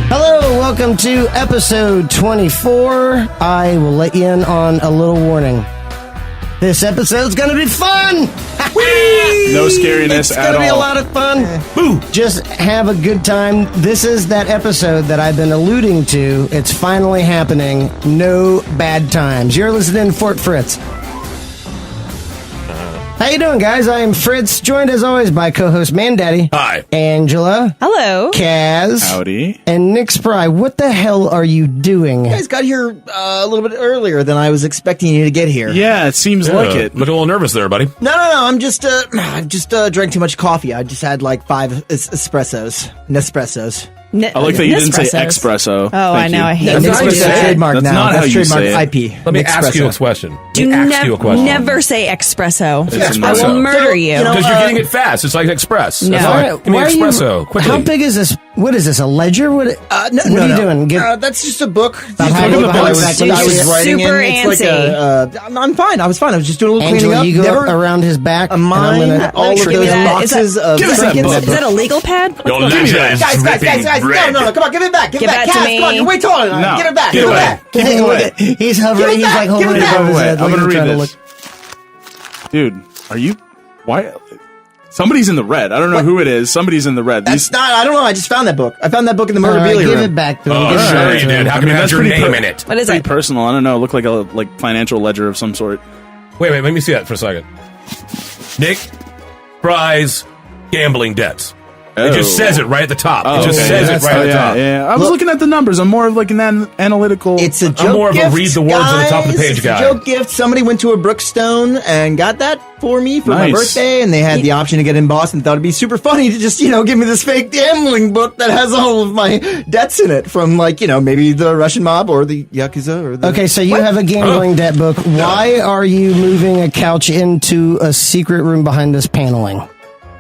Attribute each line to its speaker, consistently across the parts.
Speaker 1: Hello, welcome to episode 24. I will let you in on a little warning. This episode's gonna be fun!
Speaker 2: No scariness
Speaker 1: it's
Speaker 2: at all.
Speaker 1: It's gonna be a lot of fun. Boo! Just have a good time. This is that episode that I've been alluding to. It's finally happening. No bad times. You're listening to Fort Fritz. How you doing, guys? I am Fritz, joined as always by co-host Mandaddy.
Speaker 3: Hi.
Speaker 1: Angela.
Speaker 4: Hello.
Speaker 1: Kaz.
Speaker 2: Howdy.
Speaker 1: And Nick Spry. What the hell are you doing?
Speaker 5: You guys got here a little bit earlier than I was expecting you to get here.
Speaker 2: Yeah, it seems like it.
Speaker 3: Look a little nervous there, buddy.
Speaker 5: No. I'm just, I just drank too much coffee. I just had like 5 Nespressos.
Speaker 2: I like that you didn't say espresso.
Speaker 4: Oh, I know. I hate
Speaker 5: That's
Speaker 4: that.
Speaker 5: trademark
Speaker 2: That's
Speaker 5: now.
Speaker 2: not how
Speaker 5: That's
Speaker 2: you
Speaker 5: trademark
Speaker 2: say it.
Speaker 5: IP.
Speaker 3: Let me
Speaker 5: Nick
Speaker 3: ask you a
Speaker 5: Espresso.
Speaker 3: question.
Speaker 4: Do never say espresso.
Speaker 2: It's
Speaker 4: I will
Speaker 2: espresso.
Speaker 4: murder you.
Speaker 3: Because you're getting it fast. It's like express.
Speaker 4: No.
Speaker 3: That's all. Give me
Speaker 1: Why are you-
Speaker 3: espresso. Quickly.
Speaker 1: How big is this? What is this? A ledger? What are you doing?
Speaker 5: That's just a book.
Speaker 1: About how
Speaker 5: I
Speaker 1: to
Speaker 5: was,
Speaker 1: go behind the back
Speaker 5: I was
Speaker 1: of
Speaker 5: writing
Speaker 4: Super
Speaker 5: in. It's like I'm fine. I was fine. I was just doing a little
Speaker 1: Angela,
Speaker 5: cleaning
Speaker 1: you
Speaker 5: up.
Speaker 1: go
Speaker 5: Never
Speaker 1: around his back.
Speaker 5: a mine.
Speaker 1: and I'm
Speaker 5: All of
Speaker 4: Give me
Speaker 5: those
Speaker 4: that.
Speaker 5: boxes of
Speaker 2: Give us that
Speaker 5: trinkets.
Speaker 2: book.
Speaker 4: Is that a legal pad?
Speaker 3: Your ledger is
Speaker 5: Guys,
Speaker 3: dripping red.
Speaker 5: no, come on, give it back. Give it back.
Speaker 4: Give that to
Speaker 5: Kaz,
Speaker 4: me.
Speaker 5: come on, you're way taller than I am.
Speaker 2: No.
Speaker 5: Give it back.
Speaker 2: Give
Speaker 5: Give
Speaker 2: it
Speaker 5: it
Speaker 2: back.
Speaker 5: back.
Speaker 2: Keep it away.
Speaker 1: He's hovering.
Speaker 5: Give it
Speaker 1: He's
Speaker 5: back.
Speaker 1: like holding
Speaker 5: Give it
Speaker 1: it above his
Speaker 5: back.
Speaker 1: head.
Speaker 2: I'm
Speaker 1: like
Speaker 2: gonna
Speaker 1: he's
Speaker 2: read
Speaker 1: trying to
Speaker 2: this.
Speaker 1: look.
Speaker 2: Dude, are you... Why... Somebody's in the red. I don't know who it is. Somebody's in the red.
Speaker 5: That's not. I don't know. I just found that book. I found that book in the
Speaker 1: All right,
Speaker 5: motorabilia
Speaker 1: give
Speaker 5: room.
Speaker 1: it back to him.
Speaker 3: Oh,
Speaker 1: Give it
Speaker 3: sure
Speaker 1: back
Speaker 3: you
Speaker 1: to
Speaker 3: did.
Speaker 1: him.
Speaker 3: How come it
Speaker 2: that's
Speaker 3: has your
Speaker 2: pretty
Speaker 3: name
Speaker 2: per-
Speaker 3: in it?
Speaker 4: What is
Speaker 2: Pretty
Speaker 4: it?
Speaker 2: personal. I don't know. Look like a financial ledger of some sort.
Speaker 3: Wait, let me see that for a second. Nick Spry's gambling debts. It just says it right at the top. It just
Speaker 2: okay.
Speaker 3: says it right at the top.
Speaker 2: Yeah. I was looking at the numbers. I'm more of like an analytical...
Speaker 5: It's a joke
Speaker 3: I'm more of a
Speaker 5: gift,
Speaker 3: read the words on the top of the
Speaker 5: guys.
Speaker 3: page
Speaker 5: It's
Speaker 3: guy.
Speaker 5: a joke gift. Somebody went to a Brookstone and got that for me for my
Speaker 2: Nice.
Speaker 5: birthday, and they had the option to get it embossed and thought it'd be super funny to just, give me this fake gambling book that has all of my debts in it from, maybe the Russian mob or the Yakuza or the...
Speaker 1: Okay, so you have a gambling debt book. Why are you moving a couch into a secret room behind this paneling?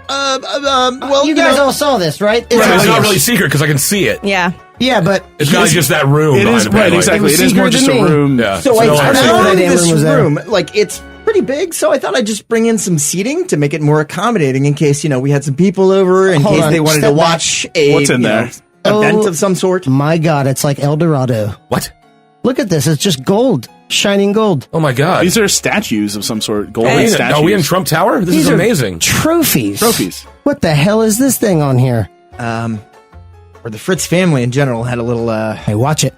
Speaker 5: well,
Speaker 1: You guys all saw this, right?
Speaker 3: Right, it's not really secret because I can see it.
Speaker 4: Yeah.
Speaker 1: Yeah, but
Speaker 3: It's not just that room.
Speaker 2: It
Speaker 3: behind
Speaker 2: is
Speaker 3: the
Speaker 2: right,
Speaker 3: paneling.
Speaker 2: exactly.
Speaker 1: It
Speaker 2: It
Speaker 1: was
Speaker 2: is more just
Speaker 1: secret
Speaker 2: a
Speaker 1: to me.
Speaker 2: room.
Speaker 3: Yeah.
Speaker 5: So
Speaker 3: So
Speaker 5: I
Speaker 3: no,
Speaker 1: I
Speaker 5: found
Speaker 1: know that
Speaker 5: this
Speaker 1: room was there.
Speaker 5: room. It's pretty big, so I thought I'd just bring in some seating to make it more accommodating in case, we had some people over, in
Speaker 1: Hold
Speaker 5: case
Speaker 1: on,
Speaker 5: they wanted to
Speaker 1: step back.
Speaker 5: watch a
Speaker 2: What's in there?
Speaker 5: event
Speaker 1: Oh.
Speaker 5: of some sort.
Speaker 1: my God, it's like El Dorado.
Speaker 3: What?
Speaker 1: Look at this. It's just gold. Shining gold.
Speaker 3: Oh my God.
Speaker 2: These are statues of some sort. Golden
Speaker 4: Hey.
Speaker 2: statues.
Speaker 3: Are we in Trump Tower? This
Speaker 1: These
Speaker 3: is
Speaker 1: are
Speaker 3: amazing.
Speaker 1: Trophies.
Speaker 2: Trophies.
Speaker 1: What the hell is this thing on here?
Speaker 5: Or the Fritz family in general had a little
Speaker 1: Hey, watch it.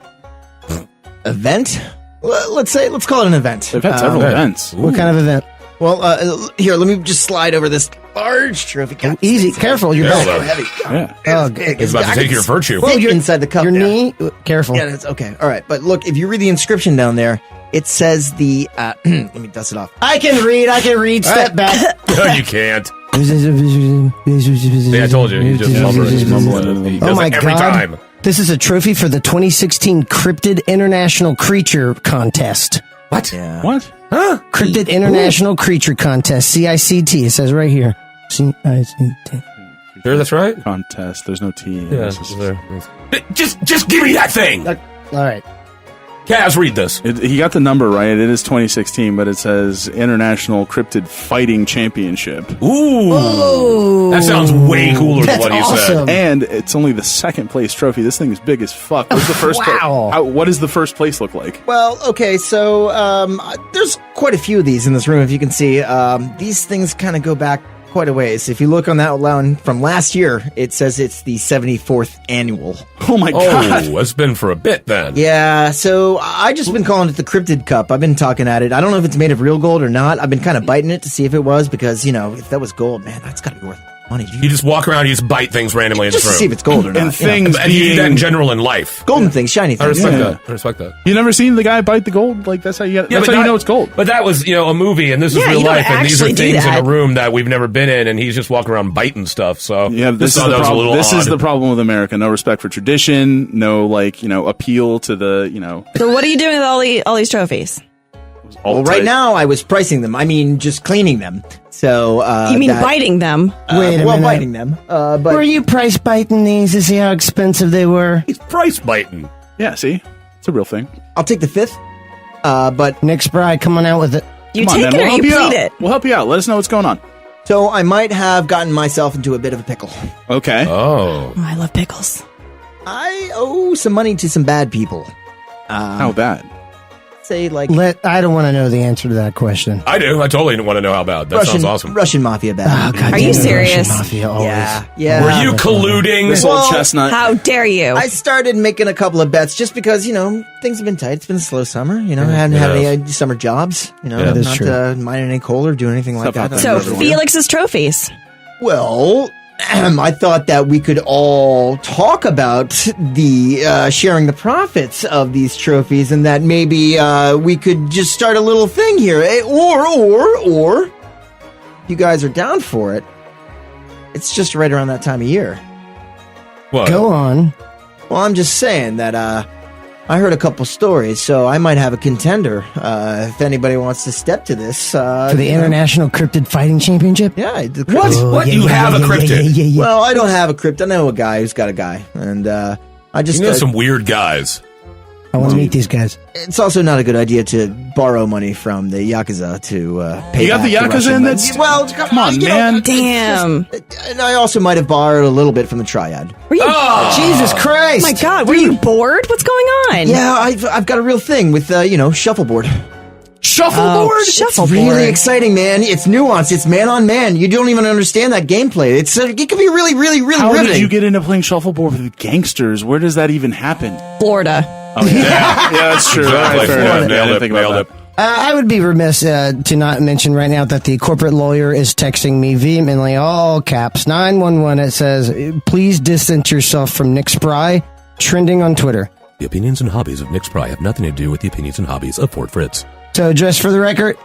Speaker 5: event. Let's call it an event.
Speaker 2: They've had several
Speaker 3: okay.
Speaker 2: events.
Speaker 1: What kind of event?
Speaker 5: Well, here, let me just slide over this large trophy. God,
Speaker 1: Easy.
Speaker 5: it's
Speaker 1: Careful. You're
Speaker 3: Yeah,
Speaker 1: back.
Speaker 3: well,
Speaker 5: heavy.
Speaker 2: Yeah.
Speaker 1: Oh,
Speaker 5: Big.
Speaker 3: It's about to
Speaker 5: I
Speaker 3: take
Speaker 5: can
Speaker 3: your virtue.
Speaker 5: fit
Speaker 1: your-
Speaker 5: inside the cup.
Speaker 1: Your
Speaker 5: now.
Speaker 1: knee. Careful.
Speaker 5: Yeah, that's okay. All right, but look, if you read the inscription down there, it says the. Let me dust it off.
Speaker 1: I can read. Step back.
Speaker 3: No, you can't. Yeah, I told you. He's just mumbling. He's mumbling. He does
Speaker 1: Oh my
Speaker 3: it every
Speaker 1: God.
Speaker 3: time.
Speaker 1: This is a trophy for the 2016 Cryptid International Creature Contest.
Speaker 3: What?
Speaker 5: Yeah.
Speaker 2: What?
Speaker 3: Huh?
Speaker 1: Cryptid International Creature Contest. CICT. It says right here. CICT.
Speaker 3: Sure, that's right.
Speaker 2: Contest. There's no T.
Speaker 3: Yeah,
Speaker 2: This is-
Speaker 3: just give me that thing.
Speaker 1: All right.
Speaker 3: Kaz, read this.
Speaker 2: He got the number right. It is 2016, but it says International Cryptid Fighting Championship.
Speaker 3: Ooh. That sounds way cooler than
Speaker 1: That's
Speaker 3: what he
Speaker 1: awesome.
Speaker 3: said.
Speaker 2: And it's only the second place trophy. This thing is big as fuck. What's the first
Speaker 1: Wow.
Speaker 2: what does the first place look like?
Speaker 5: Well, okay, so there's quite a few of these in this room, if you can see. These things kind of go back quite a ways. If you look on that line from last year, it says it's the 74th annual.
Speaker 2: Oh my god.
Speaker 3: Oh, it's been for a bit then.
Speaker 5: Yeah, so I just been calling it the Cryptid Cup. I've been talking at it. I don't know if it's made of real gold or not. I've been kind of biting it to see if it was because, if that was gold, man, that's got to be worth money.
Speaker 3: You just walk around, you just bite things randomly in
Speaker 5: just
Speaker 3: this
Speaker 5: to see if
Speaker 3: room.
Speaker 5: it's gold or not.
Speaker 2: And things
Speaker 3: And you do that in
Speaker 2: being-
Speaker 3: general in life.
Speaker 5: Golden things, shiny
Speaker 3: I
Speaker 5: things.
Speaker 3: respect
Speaker 2: Yeah.
Speaker 3: that. I respect that.
Speaker 2: You never seen the guy bite the gold? Like that's how you get. That's how you know it's gold.
Speaker 3: But that was, a movie, and this is
Speaker 4: Yeah,
Speaker 3: real
Speaker 4: you don't
Speaker 3: life, and these are
Speaker 4: actually do
Speaker 3: things in
Speaker 4: that.
Speaker 3: a room that we've never been in, and he's just walking around biting stuff. So
Speaker 2: Yeah, this is
Speaker 3: that
Speaker 2: the
Speaker 3: was a
Speaker 2: problem.
Speaker 3: little
Speaker 2: This is
Speaker 3: odd.
Speaker 2: the problem with America. No respect for tradition. No appeal to the
Speaker 4: So what are you doing with all these trophies?
Speaker 5: Well, right now I was pricing them. I mean, just cleaning them. So
Speaker 4: You mean biting them?
Speaker 1: Wait a minute.
Speaker 5: biting them. But
Speaker 1: Were you price biting these to see how expensive they were?
Speaker 3: He's price biting.
Speaker 2: Yeah, see, it's a real thing.
Speaker 5: I'll take the 5th. But
Speaker 1: Nick Spry, come on out with it.
Speaker 4: You
Speaker 2: Come on,
Speaker 4: take
Speaker 2: man.
Speaker 4: it or
Speaker 2: We'll
Speaker 4: you
Speaker 2: help
Speaker 4: plead
Speaker 2: out.
Speaker 4: it?
Speaker 2: We'll help you out. Let us know what's going on.
Speaker 5: so I might have gotten myself into a bit of a pickle.
Speaker 2: Okay.
Speaker 3: Oh.
Speaker 4: Oh, I love pickles.
Speaker 5: I owe some money to some bad people.
Speaker 2: How bad?
Speaker 5: Say like
Speaker 1: I don't want to know the answer to that question.
Speaker 3: I do. I totally want to know how bad. That sounds awesome.
Speaker 5: Russian mafia bad.
Speaker 1: Oh, God,
Speaker 4: Are you
Speaker 1: damn it,
Speaker 4: serious?
Speaker 1: Russian mafia always.
Speaker 5: Yeah.
Speaker 3: Were you colluding?
Speaker 2: This old chestnut.
Speaker 4: How dare you?
Speaker 5: I started making a couple of bets just because, things have been tight. It's been a slow summer. I hadn't had any summer jobs.
Speaker 3: Yeah,
Speaker 1: that's
Speaker 5: not
Speaker 1: true.
Speaker 5: mining any coal or doing anything like
Speaker 2: Stuff
Speaker 5: that.
Speaker 2: out
Speaker 4: so Felix's trophies.
Speaker 5: Well, I thought that we could all talk about the sharing the profits of these trophies, and that maybe we could just start a little thing here, or you guys are down for it. It's just right around that time of year.
Speaker 3: What?
Speaker 1: Go on.
Speaker 5: Well, I'm just saying that I heard a couple stories, so I might have a contender if anybody wants to step to this.
Speaker 1: For the International Cryptid Fighting Championship?
Speaker 5: Yeah. The
Speaker 3: What?
Speaker 5: cryptid-
Speaker 3: What? You have a cryptid?
Speaker 1: Yeah.
Speaker 5: Well, I don't have a cryptid. I know a guy who's got a guy, and I just
Speaker 3: You know some weird guys.
Speaker 1: I want to meet these guys.
Speaker 5: It's also not a good idea to borrow money from the Yakuza to pay.
Speaker 2: You got the
Speaker 5: back
Speaker 2: Yakuza in
Speaker 5: Russian-
Speaker 2: that?
Speaker 5: Well,
Speaker 2: Come on, man.
Speaker 4: Damn.
Speaker 5: And I also might have borrowed a little bit from the Triad.
Speaker 4: Were you?
Speaker 3: Oh!
Speaker 1: Jesus
Speaker 4: Oh
Speaker 1: Christ.
Speaker 4: my God. Were you bored? What's going on?
Speaker 5: Yeah, I've got a real thing with shuffleboard.
Speaker 2: Shuffleboard?
Speaker 5: It's really exciting, man. It's nuanced. It's man on man. You don't even understand that gameplay. It can be really, really, really
Speaker 2: How
Speaker 5: riveting.
Speaker 2: did you get into playing shuffleboard with gangsters? Where does that even happen?
Speaker 4: Florida.
Speaker 2: Oh, yeah, that's true.
Speaker 3: Exactly.
Speaker 2: All right, fair
Speaker 3: Yeah,
Speaker 2: enough. I
Speaker 3: nailed
Speaker 2: didn't
Speaker 3: it.
Speaker 2: think about
Speaker 3: Nailed
Speaker 2: that.
Speaker 3: it.
Speaker 1: I would be remiss to not mention right now that the corporate lawyer is texting me vehemently, all caps, 911. It says, please distance yourself from Nick Spry, trending on Twitter.
Speaker 6: The opinions and hobbies of Nick Spry have nothing to do with the opinions and hobbies of Fort Fritz.
Speaker 1: So just for the record,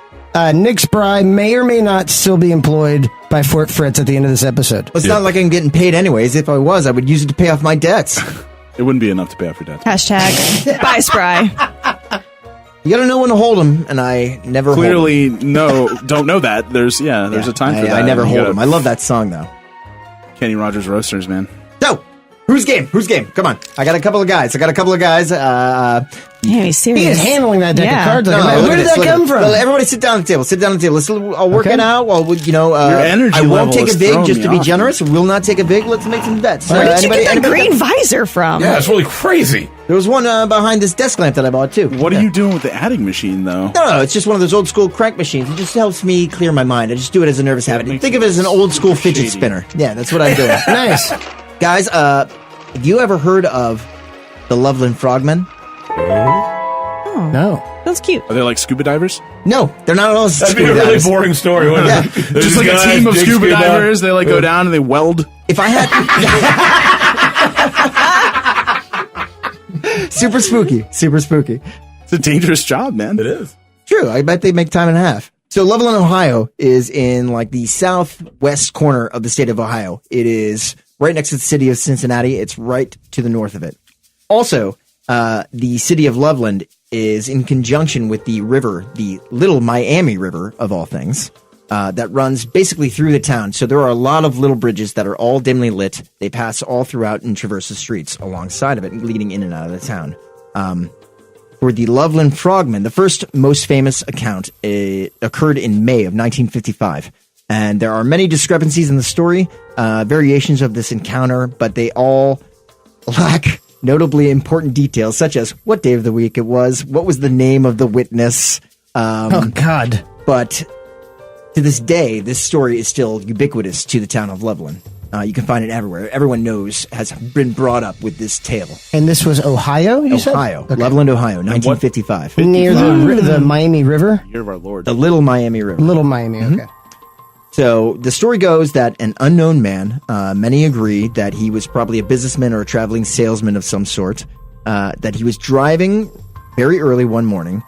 Speaker 1: Nick Spry may or may not still be employed by Fort Fritz at the end of this episode.
Speaker 5: It's not like I'm getting paid anyways. If I was, I would use it to pay off my debts.
Speaker 2: It wouldn't be enough to pay off your debt.
Speaker 4: Hashtag bye Spry.
Speaker 5: You gotta know when to hold them, and I never
Speaker 2: Clearly, don't know that. There's a time for that.
Speaker 5: I never
Speaker 2: You
Speaker 5: hold
Speaker 2: gotta-
Speaker 5: them. I love that song, though.
Speaker 2: Kenny Rogers Roasters, man.
Speaker 5: So, who's game? Come on. I got a couple of guys.
Speaker 4: Yeah, he's
Speaker 1: He
Speaker 4: serious.
Speaker 1: is handling that deck of
Speaker 4: Yeah.
Speaker 1: cards. Like,
Speaker 5: No,
Speaker 1: man,
Speaker 5: look
Speaker 1: where
Speaker 5: at
Speaker 1: did
Speaker 5: this,
Speaker 1: that
Speaker 5: look at
Speaker 1: come
Speaker 5: it.
Speaker 1: from?
Speaker 5: Well, everybody sit down at the table. I'll work
Speaker 1: Okay.
Speaker 5: it out. Well,
Speaker 2: Your energy
Speaker 5: I
Speaker 2: level
Speaker 5: won't take
Speaker 2: is
Speaker 5: a vig
Speaker 2: throwing
Speaker 5: just
Speaker 2: me
Speaker 5: to be
Speaker 2: off.
Speaker 5: generous. Will not take a vig. Let's make some bets.
Speaker 4: Where did you get that green visor from?
Speaker 3: Yeah, it's really crazy.
Speaker 5: There was one behind this desk lamp that I bought, too.
Speaker 2: What are you doing with the adding machine, though?
Speaker 5: No, it's just one of those old school crank machines. It just helps me clear my mind. I just do it as a nervous habit.
Speaker 2: makes
Speaker 5: Think of it as an old school fidget
Speaker 2: shady.
Speaker 5: spinner. Yeah, that's what I'm doing.
Speaker 1: Nice.
Speaker 5: Guys, have you ever heard of the Loveland Frogmen?
Speaker 1: No.
Speaker 4: That's cute.
Speaker 2: Are they like scuba divers?
Speaker 5: No, they're not all
Speaker 3: That'd be a
Speaker 5: scuba
Speaker 3: really
Speaker 5: divers.
Speaker 3: boring story. Wouldn't
Speaker 5: Yeah.
Speaker 3: it? There's
Speaker 2: Just like
Speaker 3: these
Speaker 2: a
Speaker 3: guys,
Speaker 2: team of
Speaker 3: big
Speaker 2: scuba divers. They like go down and they weld.
Speaker 5: If I had super spooky.
Speaker 2: It's a dangerous job, man.
Speaker 3: It is.
Speaker 5: True, I bet they make time and a half. So Loveland, Ohio is in like the southwest corner of the state of Ohio. It is right next to the city of Cincinnati. It's right to the north of it. Also, the city of Loveland is in conjunction with the river, the Little Miami River, of all things, that runs basically through the town. So there are a lot of little bridges that are all dimly lit. They pass all throughout and traverse the streets alongside of it, leading in and out of the town. For the Loveland Frogmen, the first most famous account occurred in May of 1955. And there are many discrepancies in the story, variations of this encounter, but they all lack notably important details, such as what day of the week it was, what was the name of the witness.
Speaker 1: Oh, God.
Speaker 5: But to this day, this story is still ubiquitous to the town of Loveland. You can find it everywhere. Everyone has been brought up with this tale.
Speaker 1: And this was Ohio, you said?
Speaker 5: Ohio.
Speaker 1: Okay.
Speaker 5: Loveland, Ohio, 1955.
Speaker 1: Near the Miami River?
Speaker 2: Year of our Lord.
Speaker 5: The Little Miami River.
Speaker 1: Little Miami, okay.
Speaker 5: So the story goes that an unknown man, many agree that he was probably a businessman or a traveling salesman of some sort, that he was driving very early one morning.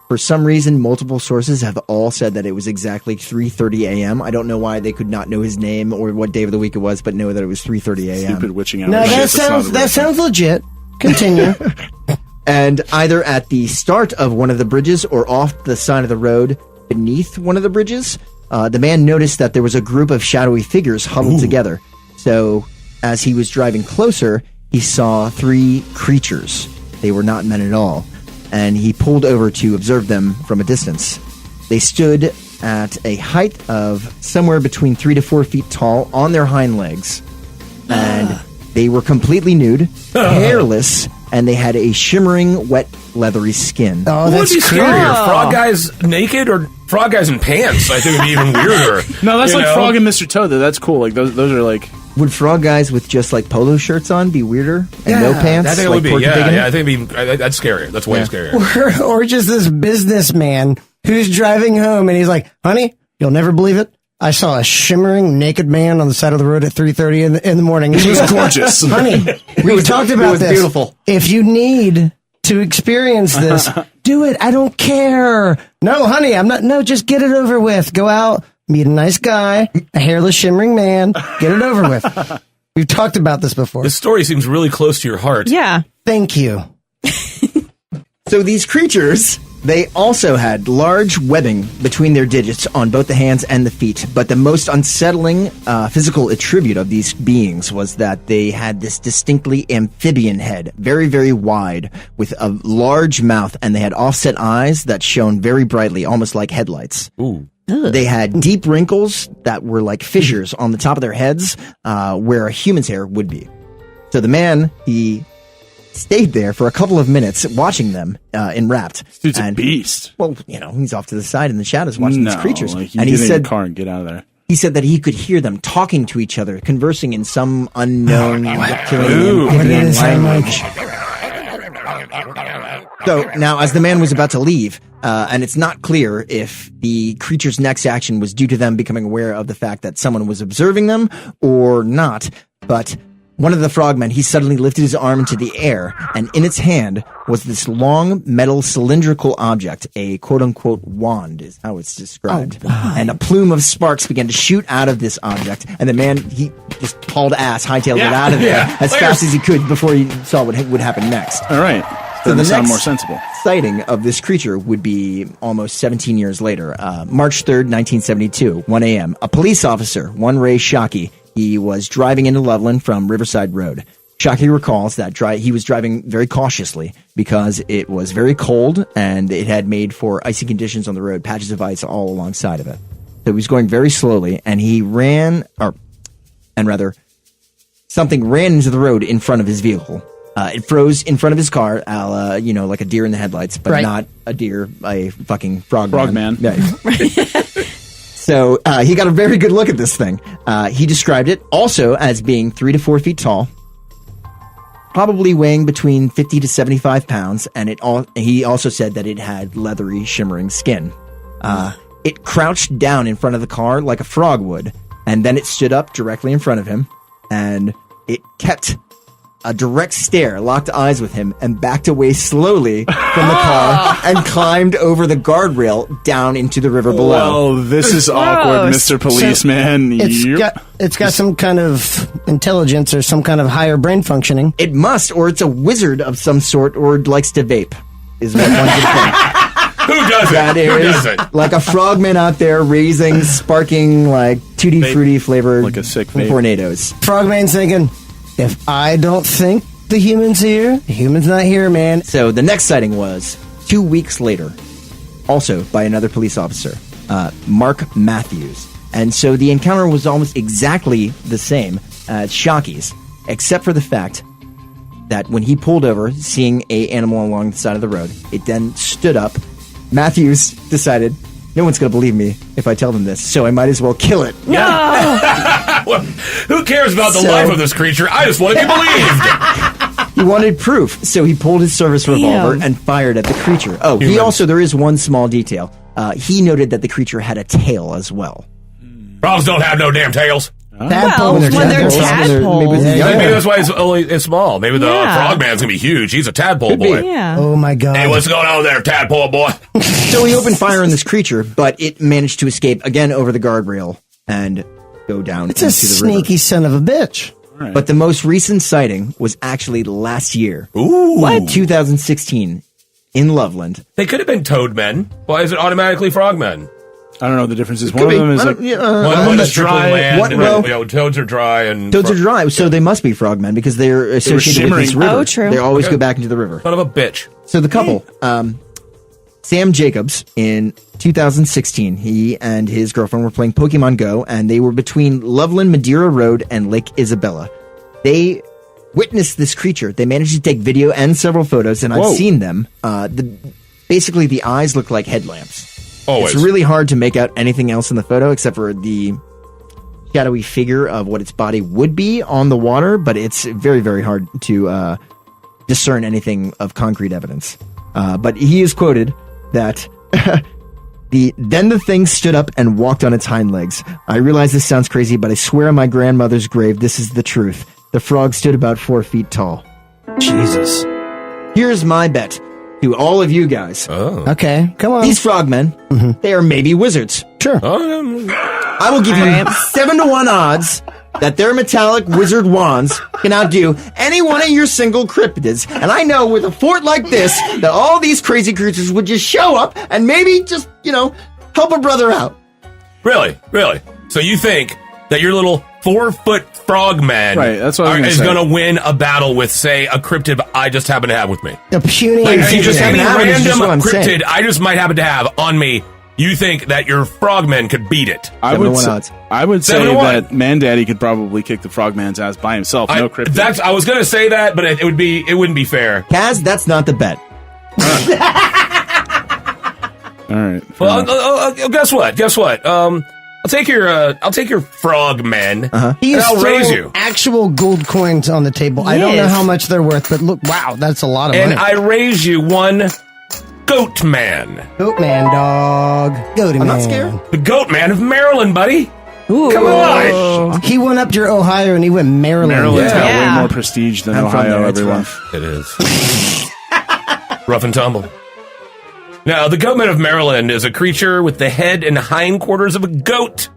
Speaker 5: For some reason, multiple sources have all said that it was exactly 3:30 a.m. I don't know why they could not know his name or what day of the week it was, but know that it was 3:30 a.m.
Speaker 2: Stupid witching hour.
Speaker 1: No,
Speaker 2: shit,
Speaker 1: that
Speaker 2: that's not
Speaker 1: sounds
Speaker 2: a
Speaker 1: that
Speaker 2: real
Speaker 1: sounds legit. Continue.
Speaker 5: And either at the start of one of the bridges or off the side of the road beneath one of the bridges, the man noticed that there was a group of shadowy figures huddled together. So as he was driving closer, he saw three creatures. They were not men at all. And he pulled over to observe them from a distance. They stood at a height of somewhere between 3 to 4 feet tall on their hind legs. And They were completely nude, hairless, and they had a shimmering, wet, leathery skin.
Speaker 1: Oh,
Speaker 3: What would
Speaker 1: that's
Speaker 3: be
Speaker 1: creepy.
Speaker 3: scarier? Frog guys naked or frog guys in pants? I think would be even weirder.
Speaker 2: No, that's
Speaker 3: You
Speaker 2: like
Speaker 3: know?
Speaker 2: Frog and Mr. Toad, though. That's cool. Like, those are like...
Speaker 5: Would frog guys with just like polo shirts on be weirder and no pants?
Speaker 3: I think it
Speaker 5: like
Speaker 3: would be.
Speaker 5: Porky Pig
Speaker 3: Yeah,
Speaker 5: in it?
Speaker 3: yeah. I think it'd be. That's scarier. That's way scarier.
Speaker 1: Or just this businessman who's driving home and he's like, honey, you'll never believe it. I saw a shimmering naked man on the side of the road at 3:30 in the morning.
Speaker 2: He was gorgeous.
Speaker 1: Honey, we've talked about
Speaker 5: was
Speaker 1: this.
Speaker 5: beautiful.
Speaker 1: If you need to experience this, do it. I don't care. No, honey, I'm not. No, just get it over with. Go out, meet a nice guy, a hairless shimmering man. Get it over with. We've talked about this before.
Speaker 3: This story seems really close to your heart.
Speaker 4: Yeah.
Speaker 1: Thank you.
Speaker 5: So these creatures, they also had large webbing between their digits on both the hands and the feet. But the most unsettling physical attribute of these beings was that they had this distinctly amphibian head, very, very wide, with a large mouth, and they had offset eyes that shone very brightly, almost like headlights.
Speaker 3: Ooh.
Speaker 5: They had deep wrinkles that were like fissures on the top of their heads, where a human's hair would be. So the man, he stayed there for a couple of minutes watching them, enwrapped.
Speaker 2: Dude's a beast.
Speaker 5: Well, he's off to the side in the shadows watching these creatures.
Speaker 2: Like, you
Speaker 5: And he
Speaker 2: get in
Speaker 5: said,
Speaker 2: your car and get out of there.
Speaker 5: he said that he could hear them talking to each other, conversing in some unknown reptilian
Speaker 3: Ooh.
Speaker 1: What did
Speaker 5: amphibian
Speaker 1: it sound
Speaker 5: language. So now, as the man was about to leave, and it's not clear if the creature's next action was due to them becoming aware of the fact that someone was observing them or not, but one of the frogmen, he suddenly lifted his arm into the air, and in its hand was this long metal cylindrical object, a quote-unquote wand is how it's described. And a plume of sparks began to shoot out of this object, and the man, he just hauled ass, hightailed it out of there as fast as he could before he saw what would happen next.
Speaker 2: All right.
Speaker 5: So
Speaker 2: Doesn't
Speaker 5: the
Speaker 2: sound
Speaker 5: next
Speaker 2: more sensible.
Speaker 5: sighting of this creature would be almost 17 years later, March 3rd, 1972, 1 a.m. A police officer, one Ray Shockey, he was driving into Loveland from Riverside Road. Shockey recalls that he was driving very cautiously because it was very cold and it had made for icy conditions on the road, patches of ice all alongside of it. So he was going very slowly, and something ran into the road in front of his vehicle. It froze in front of his car, like a deer in the headlights, but not a deer, a fucking frogman. So he got a very good look at this thing. He described it also as being 3 to 4 feet tall, probably weighing between 50 to 75 pounds, and he also said that it had leathery, shimmering skin. It crouched down in front of the car like a frog would, and then it stood up directly in front of him, and it kept a direct stare, locked eyes with him, and backed away slowly from the car and climbed over the guardrail down into the river below.
Speaker 2: Well, this is awkward,
Speaker 4: Gross.
Speaker 2: Mr. Policeman.
Speaker 1: It's got some kind of intelligence or some kind of higher brain functioning.
Speaker 5: It must, or it's a wizard of some sort, or likes to vape, is what one could think.
Speaker 3: Who does it?
Speaker 5: That
Speaker 3: Who
Speaker 5: is
Speaker 3: does it?
Speaker 5: like a frogman out there raising, sparking, like, tutti frutti flavored
Speaker 2: Like a sick vape.
Speaker 5: tornadoes.
Speaker 1: Frogman's thinking, if I don't think the human's here, the human's not here, man.
Speaker 5: So the next sighting was 2 weeks later, also by another police officer, Mark Matthews. And so the encounter was almost exactly the same as Shockey's, except for the fact that when he pulled over, seeing a animal along the side of the road, it then stood up. Matthews decided, no one's going to believe me if I tell them this, so I might as well kill it.
Speaker 3: Well, who cares about the life of this creature? I just want to be believed.
Speaker 5: He wanted proof, so he pulled his service revolver and fired at the creature. Oh, there is one small detail. He noted that the creature had a tail as well.
Speaker 3: Frogs don't have no damn tails.
Speaker 4: Well, when they're tadpoles.
Speaker 5: Maybe
Speaker 3: Maybe that's why it's small. Maybe the frogman's gonna be huge. He's a tadpole boy.
Speaker 4: Yeah.
Speaker 1: Oh my god.
Speaker 3: Hey, what's going on there, tadpole boy?
Speaker 5: So he opened fire on this creature, but it managed to escape again over the guardrail and go down
Speaker 1: It's a
Speaker 5: into the
Speaker 1: sneaky son of a bitch.
Speaker 5: river. But the most recent sighting was actually last year.
Speaker 3: Ooh.
Speaker 5: What? 2016 in Loveland.
Speaker 3: They could have been toadmen. Why is it automatically frogmen?
Speaker 2: I don't know the differences. One of them is like
Speaker 3: One is
Speaker 2: dry.
Speaker 3: Land,
Speaker 5: Well,
Speaker 3: toads are dry and
Speaker 5: toads are dry, so they must be frogmen because they're associated with this
Speaker 2: shimmering.
Speaker 5: river.
Speaker 4: Oh, true.
Speaker 5: They always go back into the river.
Speaker 3: son of a bitch.
Speaker 5: So the couple, Sam Jacobs, in 2016, he and his girlfriend were playing Pokemon Go, and they were between Loveland Madeira Road and Lake Isabella. They witnessed this creature. They managed to take video and several photos, and I've seen them. Basically, the eyes look like headlamps.
Speaker 3: Always.
Speaker 5: It's really hard to make out anything else in the photo except for the shadowy figure of what its body would be on the water, but it's very, very hard to discern anything of concrete evidence. But he is quoted that then the thing stood up and walked on its hind legs. I realize this sounds crazy, but I swear on my grandmother's grave, this is the truth. The frog stood about 4 feet tall.
Speaker 1: Jesus.
Speaker 5: Here's my bet to all of you guys.
Speaker 3: Oh.
Speaker 1: Okay, come on.
Speaker 5: These frogmen, they are maybe wizards.
Speaker 1: Sure.
Speaker 5: I will give you 7-to-1 odds that their metallic wizard wands can outdo any one of your single cryptids. And I know with a fort like this, that all these crazy creatures would just show up and maybe just, help a brother out.
Speaker 3: Really? So you think that your little 4-foot frogman
Speaker 2: that's what
Speaker 3: is going to win a battle with, say, a cryptid I just happen to have with me?
Speaker 1: A puny
Speaker 3: Like, just any random
Speaker 5: cryptid
Speaker 3: cryptid I just might happen to have on me. You think that your frogman could beat it?
Speaker 2: I would say
Speaker 3: 7-1.
Speaker 2: that Mandaddy could probably kick the frogman's ass by himself. No cryptid.
Speaker 3: I was going to say that, but it wouldn't be fair.
Speaker 5: Kaz, that's not the bet.
Speaker 2: All right.
Speaker 3: Well, guess what? I'll take your frogman.
Speaker 1: He
Speaker 3: and
Speaker 1: is
Speaker 3: I'll raise
Speaker 1: throwing
Speaker 3: you.
Speaker 1: actual gold coins on the table. I don't know how much they're worth, but look, wow, that's a lot of
Speaker 3: And
Speaker 1: money.
Speaker 3: I raise you one Goatman.
Speaker 1: Goatman, dog. Goatman.
Speaker 5: I'm not scared.
Speaker 3: The Goatman of Maryland, buddy.
Speaker 4: Ooh.
Speaker 3: Come on.
Speaker 1: He went up to Ohio and he went Maryland.
Speaker 2: Maryland's got
Speaker 4: Yeah.
Speaker 2: way more prestige than
Speaker 5: I'm from
Speaker 2: Ohio,
Speaker 5: there, it's
Speaker 2: everyone.
Speaker 5: rough.
Speaker 3: It is. Rough and tumble. Now, the Goatman of Maryland is a creature with the head and hindquarters of a goat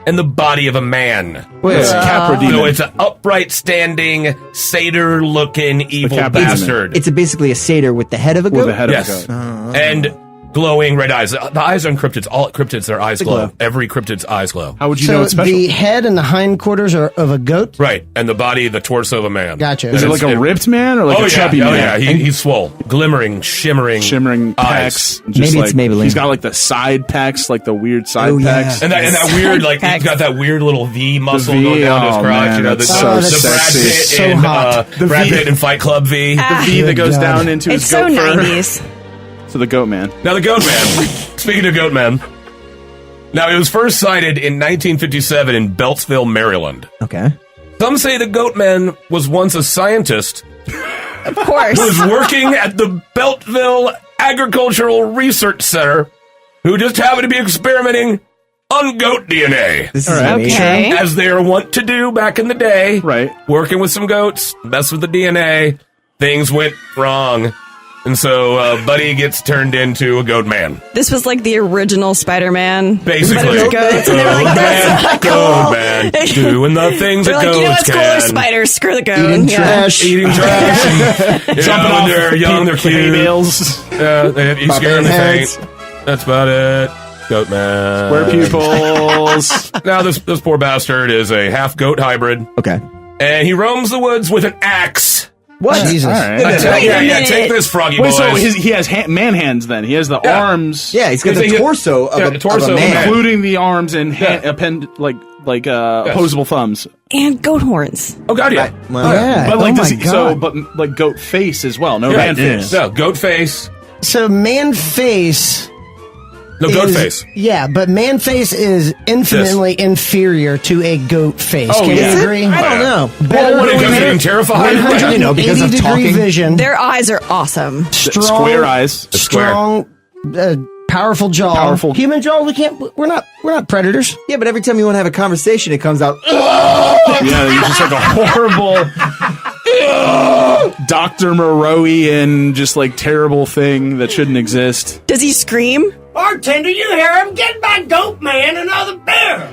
Speaker 3: and the body of a man.
Speaker 2: Well, it's Capra Demon.
Speaker 3: So it's an upright standing, satyr-looking evil
Speaker 2: Capra Demon.
Speaker 3: bastard.
Speaker 5: It's basically a satyr with the head of a goat.
Speaker 2: with the head
Speaker 3: Yes.
Speaker 2: of a goat.
Speaker 3: And glowing red eyes. The eyes on cryptids, all cryptids, their eyes glow.
Speaker 5: glow.
Speaker 3: Every cryptid's eyes glow.
Speaker 2: How would you know
Speaker 1: So
Speaker 2: it's special?
Speaker 1: the head and the hindquarters are of a goat?
Speaker 3: Right. And the body, the torso of a man.
Speaker 1: Gotcha.
Speaker 2: Is it like a ripped man or like
Speaker 3: Oh,
Speaker 2: a chubby
Speaker 3: yeah. Oh,
Speaker 2: man?
Speaker 3: yeah. He's swole. Glimmering, shimmering
Speaker 2: pecs.
Speaker 3: eyes.
Speaker 2: Just
Speaker 5: Maybe
Speaker 2: like,
Speaker 5: it's Maybelline.
Speaker 2: He's got like the side pecs, like the weird side
Speaker 5: Oh, yeah.
Speaker 2: pecs.
Speaker 3: And that weird, like, he's got that weird little V muscle
Speaker 2: V,
Speaker 3: going down his
Speaker 2: oh,
Speaker 3: crotch.
Speaker 2: man,
Speaker 3: You know,
Speaker 2: that's
Speaker 3: the,
Speaker 2: so
Speaker 3: the
Speaker 2: sexy.
Speaker 3: Brad Pitt
Speaker 1: So
Speaker 3: in,
Speaker 1: hot.
Speaker 2: The
Speaker 3: Brad
Speaker 2: V.
Speaker 3: Pitt in Fight Club V.
Speaker 2: The V that goes
Speaker 1: God.
Speaker 2: down into
Speaker 4: It's
Speaker 2: his
Speaker 4: so
Speaker 2: goat fur.
Speaker 4: 90s.
Speaker 2: So the goat man.
Speaker 3: Now, the Goatman. Speaking of Goatman. Now, it was first sighted in 1957 in Beltsville, Maryland.
Speaker 5: Okay.
Speaker 3: Some say the Goatman was once a scientist
Speaker 4: Of course.
Speaker 3: who was working at the Beltsville Agricultural Research Center who just happened to be experimenting on goat DNA.
Speaker 5: This is
Speaker 2: All right.
Speaker 5: amazing.
Speaker 4: Okay.
Speaker 3: As they are wont to do back in the day.
Speaker 2: Right.
Speaker 3: Working with some goats, mess with the DNA, things went wrong. And so Buddy gets turned into a goat man.
Speaker 4: This was like the original Spider-Man.
Speaker 3: Basically.
Speaker 4: But it was goats, and they were like, that's not cool.
Speaker 3: Goat man. Doing the things
Speaker 4: They're
Speaker 3: that
Speaker 4: like,
Speaker 3: goats
Speaker 4: you know what's
Speaker 3: can.
Speaker 4: cooler? Spiders. Screw the goat.
Speaker 5: Eating
Speaker 4: Yeah.
Speaker 5: trash.
Speaker 3: Eating trash. And,
Speaker 2: Jumping
Speaker 3: when
Speaker 2: off
Speaker 3: they're young, they're
Speaker 2: hay
Speaker 3: cute.
Speaker 2: bales.
Speaker 3: You scare them, they
Speaker 5: heads.
Speaker 3: faint. That's about it. Goat man.
Speaker 2: Square pupils.
Speaker 3: Now, this poor bastard is a half goat hybrid,
Speaker 5: Okay.
Speaker 3: and he roams the woods with an axe.
Speaker 5: What?
Speaker 1: Jesus.
Speaker 2: All right.
Speaker 3: I tell
Speaker 4: Wait
Speaker 3: you,
Speaker 4: a
Speaker 3: yeah,
Speaker 4: minute.
Speaker 3: take this, froggy
Speaker 2: Wait,
Speaker 3: boys.
Speaker 2: so he has man hands then. He has the
Speaker 3: Yeah.
Speaker 2: arms.
Speaker 5: Yeah, he's got the
Speaker 3: He's-
Speaker 5: torso of,
Speaker 3: yeah,
Speaker 5: a,
Speaker 3: the torso
Speaker 5: of
Speaker 3: of
Speaker 5: a
Speaker 3: a
Speaker 5: man.
Speaker 3: man.
Speaker 2: Including the arms and
Speaker 3: Yeah.
Speaker 2: opposable thumbs.
Speaker 4: And goat horns.
Speaker 3: Oh, God, yeah.
Speaker 5: Well,
Speaker 1: Yeah.
Speaker 2: But like,
Speaker 1: oh
Speaker 2: does
Speaker 1: my
Speaker 2: he,
Speaker 1: God.
Speaker 2: but like goat face as well. No
Speaker 3: Yeah,
Speaker 2: man face.
Speaker 3: No, goat face.
Speaker 1: So man face.
Speaker 3: No, goat
Speaker 1: is-
Speaker 3: face.
Speaker 1: Yeah, but man face is infinitely inferior to a goat face.
Speaker 2: Oh,
Speaker 1: Can
Speaker 2: yeah.
Speaker 1: you
Speaker 2: Is it?
Speaker 1: agree?
Speaker 5: I don't know.
Speaker 1: Better
Speaker 3: What, because
Speaker 1: than
Speaker 3: being terrified?
Speaker 1: 180
Speaker 5: You know, because of
Speaker 1: degree
Speaker 5: talking.
Speaker 1: vision.
Speaker 4: Their eyes are awesome.
Speaker 1: strong,
Speaker 2: Square eyes.
Speaker 3: Square.
Speaker 1: strong, powerful jaw.
Speaker 2: Powerful.
Speaker 1: Human jaw. We're not predators.
Speaker 5: Yeah, but every time you want to have a conversation, it comes out.
Speaker 2: Yeah, you're just like a horrible Dr. Moreau-ian, just like terrible thing that shouldn't exist.
Speaker 4: Does he scream?
Speaker 7: Bartender, you hear him? Get my goat man another beer.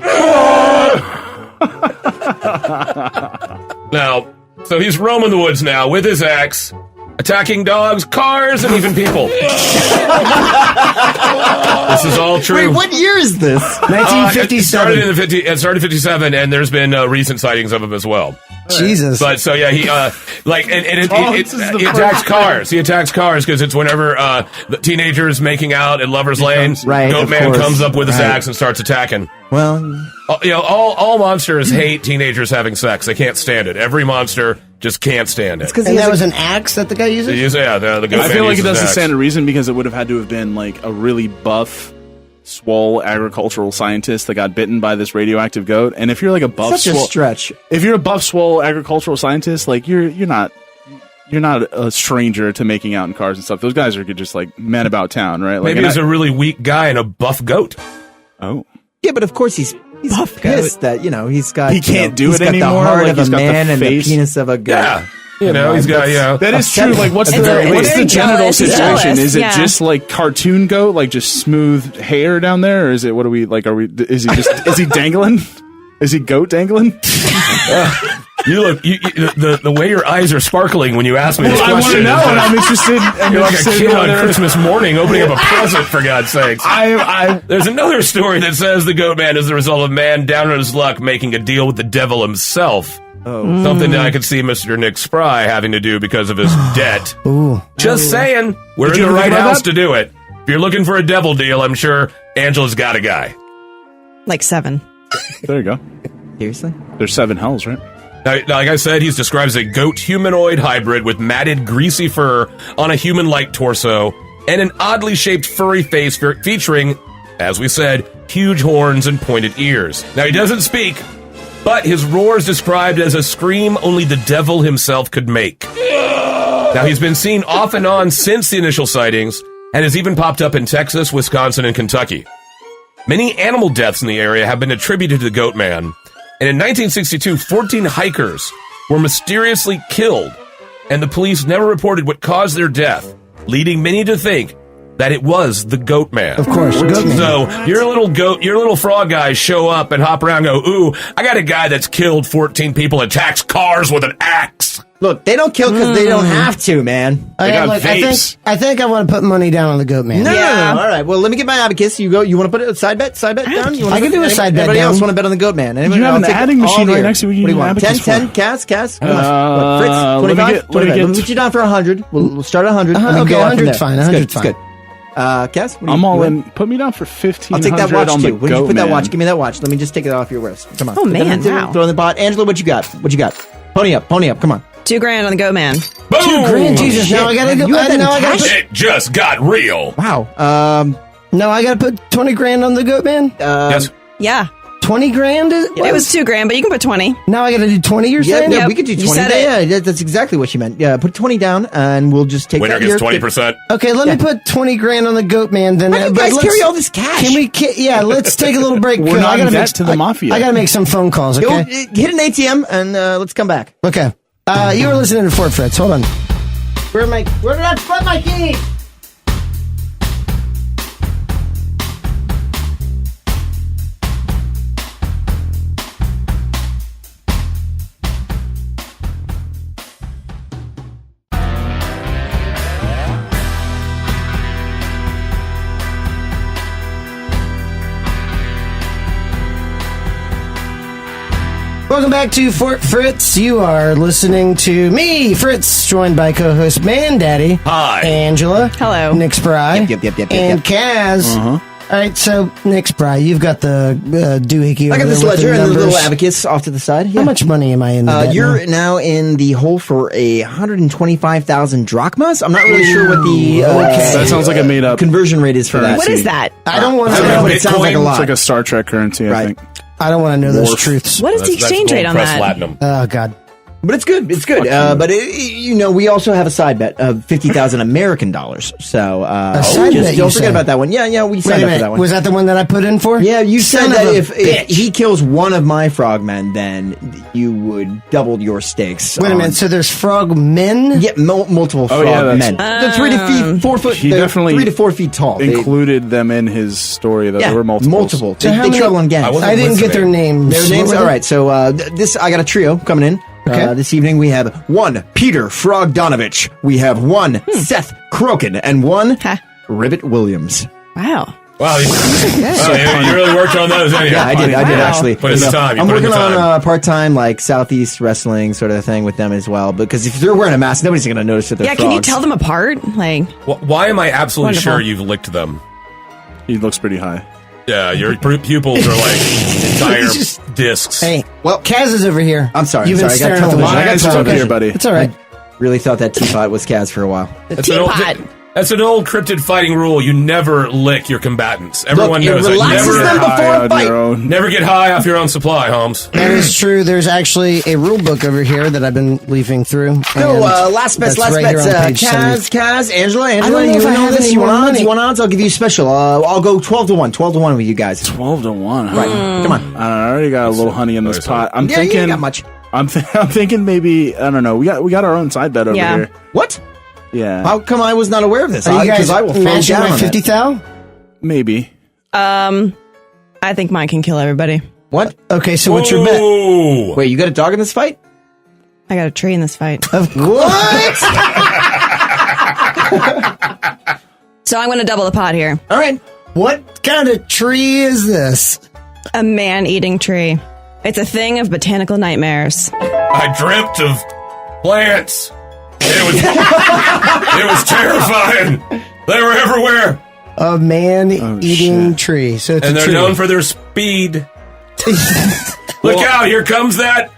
Speaker 3: Now, so he's roaming the woods now with his axe, attacking dogs, cars, and even people. This is all true.
Speaker 5: Wait, what year is this?
Speaker 3: It started
Speaker 1: 1957.
Speaker 3: in it started in 57, and there's been recent sightings of him as well.
Speaker 1: Jesus.
Speaker 3: But so yeah, he he attacks cars. He attacks cars because it's whenever the teenagers making out in Lovers Lane,
Speaker 5: right,
Speaker 3: Goatman
Speaker 5: of course.
Speaker 3: comes up with his
Speaker 5: Right.
Speaker 3: axe and starts attacking.
Speaker 5: Well,
Speaker 3: All monsters hate teenagers having sex. They can't stand it. Every monster just can't stand it.
Speaker 5: because
Speaker 1: and that was an axe that the guy uses?
Speaker 3: The Goatman
Speaker 2: I feel like it
Speaker 3: uses
Speaker 2: doesn't
Speaker 3: axe.
Speaker 2: stand a reason because it would have had to have been like a really buff, swole agricultural scientist that got bitten by this radioactive goat. And if you're like a buff,
Speaker 5: such a stretch.
Speaker 2: if you're a buff, swole agricultural scientist, like you're not a stranger to making out in cars and stuff. Those guys are just like men about town, right? Like,
Speaker 3: Maybe
Speaker 2: and
Speaker 3: he's a really weak guy and a buff goat.
Speaker 2: oh.
Speaker 5: Yeah, but of course he's pissed that he's got
Speaker 2: He can't do
Speaker 5: he's
Speaker 2: it
Speaker 5: got
Speaker 2: anymore,
Speaker 5: the heart
Speaker 2: like,
Speaker 5: of
Speaker 2: he's
Speaker 5: a
Speaker 2: got the
Speaker 5: man and the
Speaker 2: face.
Speaker 5: penis of a goat.
Speaker 3: Yeah. He's got,
Speaker 2: That is true. Like, what's
Speaker 4: It's very
Speaker 2: the genital
Speaker 4: jealous.
Speaker 2: situation?
Speaker 4: Jealous,
Speaker 2: Is it
Speaker 4: yeah.
Speaker 2: just like cartoon goat, like just smooth hair down there, or is it? What are we like? Is he just? Is he dangling? Is he goat dangling?
Speaker 3: You look, the way your eyes are sparkling when you ask me this
Speaker 2: I want to
Speaker 3: question.
Speaker 2: know,
Speaker 3: is
Speaker 2: and
Speaker 3: just-
Speaker 2: I'm interested.
Speaker 3: You're like a kid on Christmas morning opening up a present, for God's sakes. There's another story that says the Goatman is the result of man down on his luck making a deal with the devil himself. Oh. Something that I could see Mr. Nick Spry having to do because of his debt.
Speaker 1: Ooh.
Speaker 3: Just saying. We're
Speaker 2: Did
Speaker 3: in
Speaker 2: you
Speaker 3: the
Speaker 2: write
Speaker 3: right
Speaker 2: about
Speaker 3: house
Speaker 2: that?
Speaker 3: to do it. If you're looking for a devil deal, I'm sure Angela's got a guy.
Speaker 4: Like 7.
Speaker 2: There you go.
Speaker 5: Seriously?
Speaker 2: There's 7 hells, right?
Speaker 3: Now, like I said, he's described as a goat humanoid hybrid with matted, greasy fur on a human-like torso and an oddly shaped furry face featuring, as we said, huge horns and pointed ears. Now, he doesn't speak, but his roar is described as a scream only the devil himself could make. Now, he's been seen off and on since the initial sightings and has even popped up in Texas, Wisconsin, and Kentucky. Many animal deaths in the area have been attributed to the Goatman. And in 1962, 14 hikers were mysteriously killed, and the police never reported what caused their death, leading many to think that it was the Goatman.
Speaker 1: Of course, Goatman.
Speaker 3: So your little frog guys show up and hop around and go, ooh, I got a guy that's killed 14 people, attacks cars with an axe.
Speaker 5: Look, they don't kill because they don't have to, man.
Speaker 2: They got
Speaker 1: I
Speaker 2: vapes.
Speaker 1: think I want to put money down on the Goatman.
Speaker 5: No,
Speaker 4: Yeah.
Speaker 5: All right. Well, let me get my abacus. You go. You want to put a side bet? Side bet down? You wanna
Speaker 1: I can
Speaker 5: put-
Speaker 1: do a side bet
Speaker 5: Anybody
Speaker 1: down.
Speaker 5: else want to bet on the Goatman? Anybody?
Speaker 2: You have
Speaker 5: I'll
Speaker 2: an
Speaker 5: take
Speaker 2: adding
Speaker 5: all
Speaker 2: machine right
Speaker 5: here.
Speaker 2: next to you.
Speaker 5: What do you want?
Speaker 2: Abacus
Speaker 5: 10,
Speaker 2: for?
Speaker 5: Cass? Come on.
Speaker 2: let
Speaker 5: Fritz,
Speaker 2: me
Speaker 5: 25?
Speaker 2: get- let me
Speaker 5: 25.
Speaker 2: get-
Speaker 5: Let me put you down for 100. We'll start at 100. and we can
Speaker 1: okay,
Speaker 5: go up from
Speaker 1: 100's
Speaker 5: there.
Speaker 1: fine,
Speaker 5: It's
Speaker 1: 100's
Speaker 5: good. It's good. Cass? What do you-
Speaker 2: I'm
Speaker 5: you
Speaker 2: all
Speaker 5: win?
Speaker 2: in. Put me down for 15.
Speaker 5: I'll take that watch
Speaker 2: on
Speaker 5: too.
Speaker 2: the
Speaker 5: When did you put that
Speaker 2: Goatman.
Speaker 5: watch? Give me that watch. Let me just take it off your wrist. Come on.
Speaker 4: Oh,
Speaker 5: Put that
Speaker 4: man,
Speaker 5: in there,
Speaker 4: wow.
Speaker 5: Throw in the pot. Angela, what you got? What you got? Pony up. Come on.
Speaker 4: $2,000 on the Goatman.
Speaker 3: Boom!
Speaker 1: $2,000. Jesus, now I gotta go.
Speaker 5: You have that in
Speaker 1: now I gotta
Speaker 5: cash?
Speaker 1: put,
Speaker 3: It just got real.
Speaker 5: Wow.
Speaker 1: no, I gotta put 20 grand on the Goatman.
Speaker 3: Yes.
Speaker 4: Yeah.
Speaker 1: 20 grand?
Speaker 4: It was $2,000, but you can put 20.
Speaker 1: Now I gotta do 20. You're
Speaker 5: Yeah,
Speaker 1: saying?
Speaker 5: yeah,
Speaker 4: Yep,
Speaker 5: we could do
Speaker 4: you
Speaker 5: 20.
Speaker 4: said it.
Speaker 5: Yeah, that's exactly what she meant. Yeah, put 20 down, and we'll just take
Speaker 3: Winner
Speaker 5: that here.
Speaker 3: gets 20%.
Speaker 1: Okay, let me put 20 grand on the Goatman. Then
Speaker 5: How do you
Speaker 1: but
Speaker 5: guys
Speaker 1: let's-
Speaker 5: carry all this cash?
Speaker 1: Can we? Yeah, let's take a little break.
Speaker 2: We're
Speaker 1: 'cause
Speaker 2: not
Speaker 1: I gotta
Speaker 2: in debt
Speaker 1: make,
Speaker 2: to the mafia.
Speaker 1: I gotta make some phone calls.
Speaker 5: Go,
Speaker 1: Okay.
Speaker 5: hit an ATM, and let's come back.
Speaker 1: Okay. You were listening to Fort Fritz. Hold on. Where did I put my keys? Welcome back to Fort Fritz. You are listening to me, Fritz, joined by co-host Man Daddy.
Speaker 3: Hi.
Speaker 1: Angela.
Speaker 4: Hello.
Speaker 1: Nick Spry.
Speaker 5: Yep.
Speaker 1: And Kaz. All right, so Nick Spry, you've got the doohickey over
Speaker 5: I got this
Speaker 1: there with
Speaker 5: ledger and the
Speaker 1: numbers.
Speaker 5: little abacus off to the side. Yeah.
Speaker 1: How much money am I in? The debt
Speaker 5: You're
Speaker 1: now?
Speaker 5: now in the hole for 125,000 drachmas. I'm not really sure what the
Speaker 2: That sounds like a made up
Speaker 5: conversion rate is for that.
Speaker 4: What is that?
Speaker 1: I don't want
Speaker 5: I
Speaker 1: to
Speaker 5: don't know,
Speaker 1: know.
Speaker 5: but it sounds like a
Speaker 3: Bitcoin?
Speaker 5: lot.
Speaker 2: It's like a Star Trek currency, I
Speaker 5: Right.
Speaker 2: think.
Speaker 1: I don't want to know those
Speaker 2: Wharf.
Speaker 1: truths.
Speaker 4: What is the exchange rate on
Speaker 3: Press
Speaker 4: that?
Speaker 3: Platinum.
Speaker 1: Oh God.
Speaker 5: But it's good. It's good. But we also have a side bet of 50,000 American dollars. So
Speaker 1: side bet, you
Speaker 5: don't forget
Speaker 1: said?
Speaker 5: about that one. Yeah, we
Speaker 1: Wait
Speaker 5: signed
Speaker 1: a
Speaker 5: up for that
Speaker 1: minute.
Speaker 5: one.
Speaker 1: Was that the one that I put in for?
Speaker 5: Yeah, you said
Speaker 1: Son
Speaker 5: that
Speaker 1: of a
Speaker 5: if
Speaker 1: bitch.
Speaker 5: he kills one of my frogmen, then you would double your stakes.
Speaker 1: Wait a minute. So there's frog men?
Speaker 5: Yeah, multiple frog
Speaker 2: yeah, that's-
Speaker 5: men. They're 3 to 4 foot.
Speaker 2: He
Speaker 5: they're
Speaker 2: definitely
Speaker 5: 3 to 4 feet tall. They-
Speaker 2: Included them in his story that
Speaker 5: yeah,
Speaker 2: there were multiples.
Speaker 5: multiple.
Speaker 1: So
Speaker 5: They,
Speaker 1: how
Speaker 5: they
Speaker 1: many-
Speaker 5: travel in gangs.
Speaker 3: I wasn't
Speaker 1: I didn't get their
Speaker 3: listening.
Speaker 1: names.
Speaker 5: Their
Speaker 1: What
Speaker 5: names.
Speaker 1: were
Speaker 5: All
Speaker 1: they?
Speaker 5: right. So this, I got a trio coming in.
Speaker 1: Okay.
Speaker 5: This evening we have 1 Peter Frogdonovich. We have 1 Seth Crokin and 1
Speaker 4: Huh.
Speaker 5: Ribbit Williams.
Speaker 4: Wow.
Speaker 3: Wow, you really worked on those, didn't you?
Speaker 5: Yeah, I did actually.
Speaker 3: Put in the time.
Speaker 5: I'm working on part-time, like, Southeast wrestling sort of thing with them as well, because if they're wearing a mask, nobody's going to notice that they're frogs.
Speaker 4: Can you tell them apart? Like,
Speaker 3: Why am I absolutely
Speaker 4: Wonderful.
Speaker 3: sure you've licked them?
Speaker 2: He looks pretty high.
Speaker 3: Yeah, your pupils are like entire discs.
Speaker 1: Hey, well, Kaz is over here.
Speaker 5: I'm sorry.
Speaker 1: You've been
Speaker 5: I got
Speaker 1: staring at the
Speaker 5: television.
Speaker 1: wall.
Speaker 2: My eyes are over here, buddy.
Speaker 1: It's all right.
Speaker 5: Really thought that teapot was Kaz for a while.
Speaker 4: the
Speaker 3: That's an old-
Speaker 4: teapot.
Speaker 3: That's an old cryptid fighting rule. You never lick your combatants. Everyone
Speaker 5: Look, it
Speaker 3: knows that.
Speaker 5: relaxes them before
Speaker 2: High
Speaker 5: a
Speaker 2: on
Speaker 5: fight.
Speaker 2: your own.
Speaker 3: Never get high off your own supply, Holmes.
Speaker 1: That is true. There's actually a rule book over here that I've been leafing through.
Speaker 5: No,
Speaker 1: and
Speaker 5: last bets,
Speaker 1: that's right here on page 70.
Speaker 5: Kaz, Angela,
Speaker 1: don't know
Speaker 5: you
Speaker 1: if I
Speaker 5: know
Speaker 1: have
Speaker 5: this?
Speaker 1: any
Speaker 5: You
Speaker 1: more
Speaker 5: want odds?
Speaker 1: money.
Speaker 5: You want odds? I'll give you a special. I'll go 12-1. 12-1 with you guys.
Speaker 2: 12-1. Huh?
Speaker 5: Right. Come on.
Speaker 2: I don't know, I already got a little honey in this pot. I'm
Speaker 5: Yeah,
Speaker 2: thinking.
Speaker 5: you ain't got much.
Speaker 2: I'm thinking maybe I don't know. We got our own side bet over
Speaker 4: Yeah.
Speaker 2: here.
Speaker 5: What?
Speaker 2: Yeah,
Speaker 5: How come I was not aware of this?
Speaker 1: Are you guys
Speaker 5: Because I will throw
Speaker 1: matching
Speaker 5: down
Speaker 1: my
Speaker 5: on
Speaker 1: 50
Speaker 5: it.
Speaker 1: thou?
Speaker 2: maybe.
Speaker 4: I think mine can kill everybody.
Speaker 5: What?
Speaker 1: Okay, so what's your bet?
Speaker 3: Ooh.
Speaker 5: Wait, you got a dog in this fight?
Speaker 4: I got a tree in this fight.
Speaker 5: What?
Speaker 4: So I'm going to double the pot here.
Speaker 5: All right.
Speaker 1: What kind of tree is this?
Speaker 4: A man-eating tree. It's a thing of botanical nightmares.
Speaker 3: I dreamt of plants. It was terrifying. They were everywhere.
Speaker 1: A man-eating tree. So it's
Speaker 3: And
Speaker 1: a
Speaker 3: they're
Speaker 1: tree.
Speaker 3: known for their speed. Look out, here comes that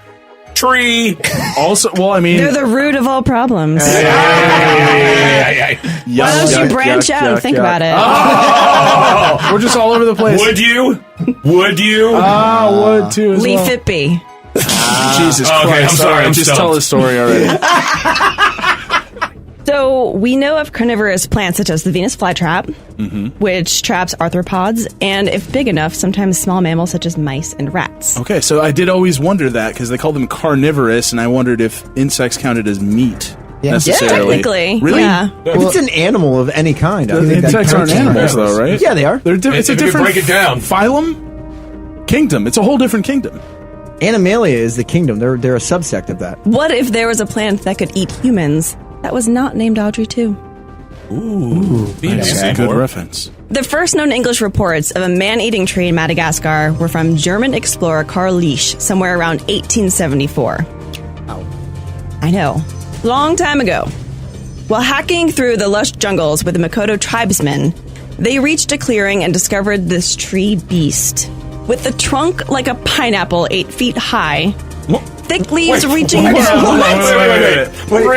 Speaker 3: tree.
Speaker 2: Also, well, I mean,
Speaker 4: They're the root of all problems.
Speaker 3: Hey.
Speaker 4: Why don't you branch out and think about it?
Speaker 2: We're just all over the place.
Speaker 3: Would you? Would you?
Speaker 2: would too. As
Speaker 4: Leaf
Speaker 2: well.
Speaker 4: it be.
Speaker 2: Jesus
Speaker 3: Okay,
Speaker 2: Christ!
Speaker 3: I'm sorry,
Speaker 2: All right,
Speaker 3: I'm
Speaker 2: just
Speaker 3: stumped.
Speaker 2: tell the story already.
Speaker 4: So we know of carnivorous plants such as the Venus flytrap, which traps arthropods, and if big enough, sometimes small mammals such as mice and rats.
Speaker 2: Okay, so I did always wonder that because they call them carnivorous, and I wondered if insects counted as meat necessarily.
Speaker 4: Technically,
Speaker 2: really?
Speaker 4: yeah.
Speaker 5: If it's an animal of any kind, I think that
Speaker 2: Insects aren't
Speaker 5: counts.
Speaker 2: animals, though, right?
Speaker 5: Yeah, they are.
Speaker 2: They're it's a
Speaker 3: If you
Speaker 2: different
Speaker 3: break it down.
Speaker 2: phylum, kingdom. It's a whole different kingdom.
Speaker 5: Animalia is the kingdom. They're a subsect of that.
Speaker 4: What if there was a plant that could eat humans that was not named Audrey 2?
Speaker 2: That's a good reference.
Speaker 4: The first known English reports of a man-eating tree in Madagascar were from German explorer Karl Liesch, somewhere around 1874. I know. Long time ago. While hacking through the lush jungles with the Makoto tribesmen, they reached a clearing and discovered this tree beast. With the trunk like a pineapple 8 feet high, thick leaves reaching down.
Speaker 3: Wait.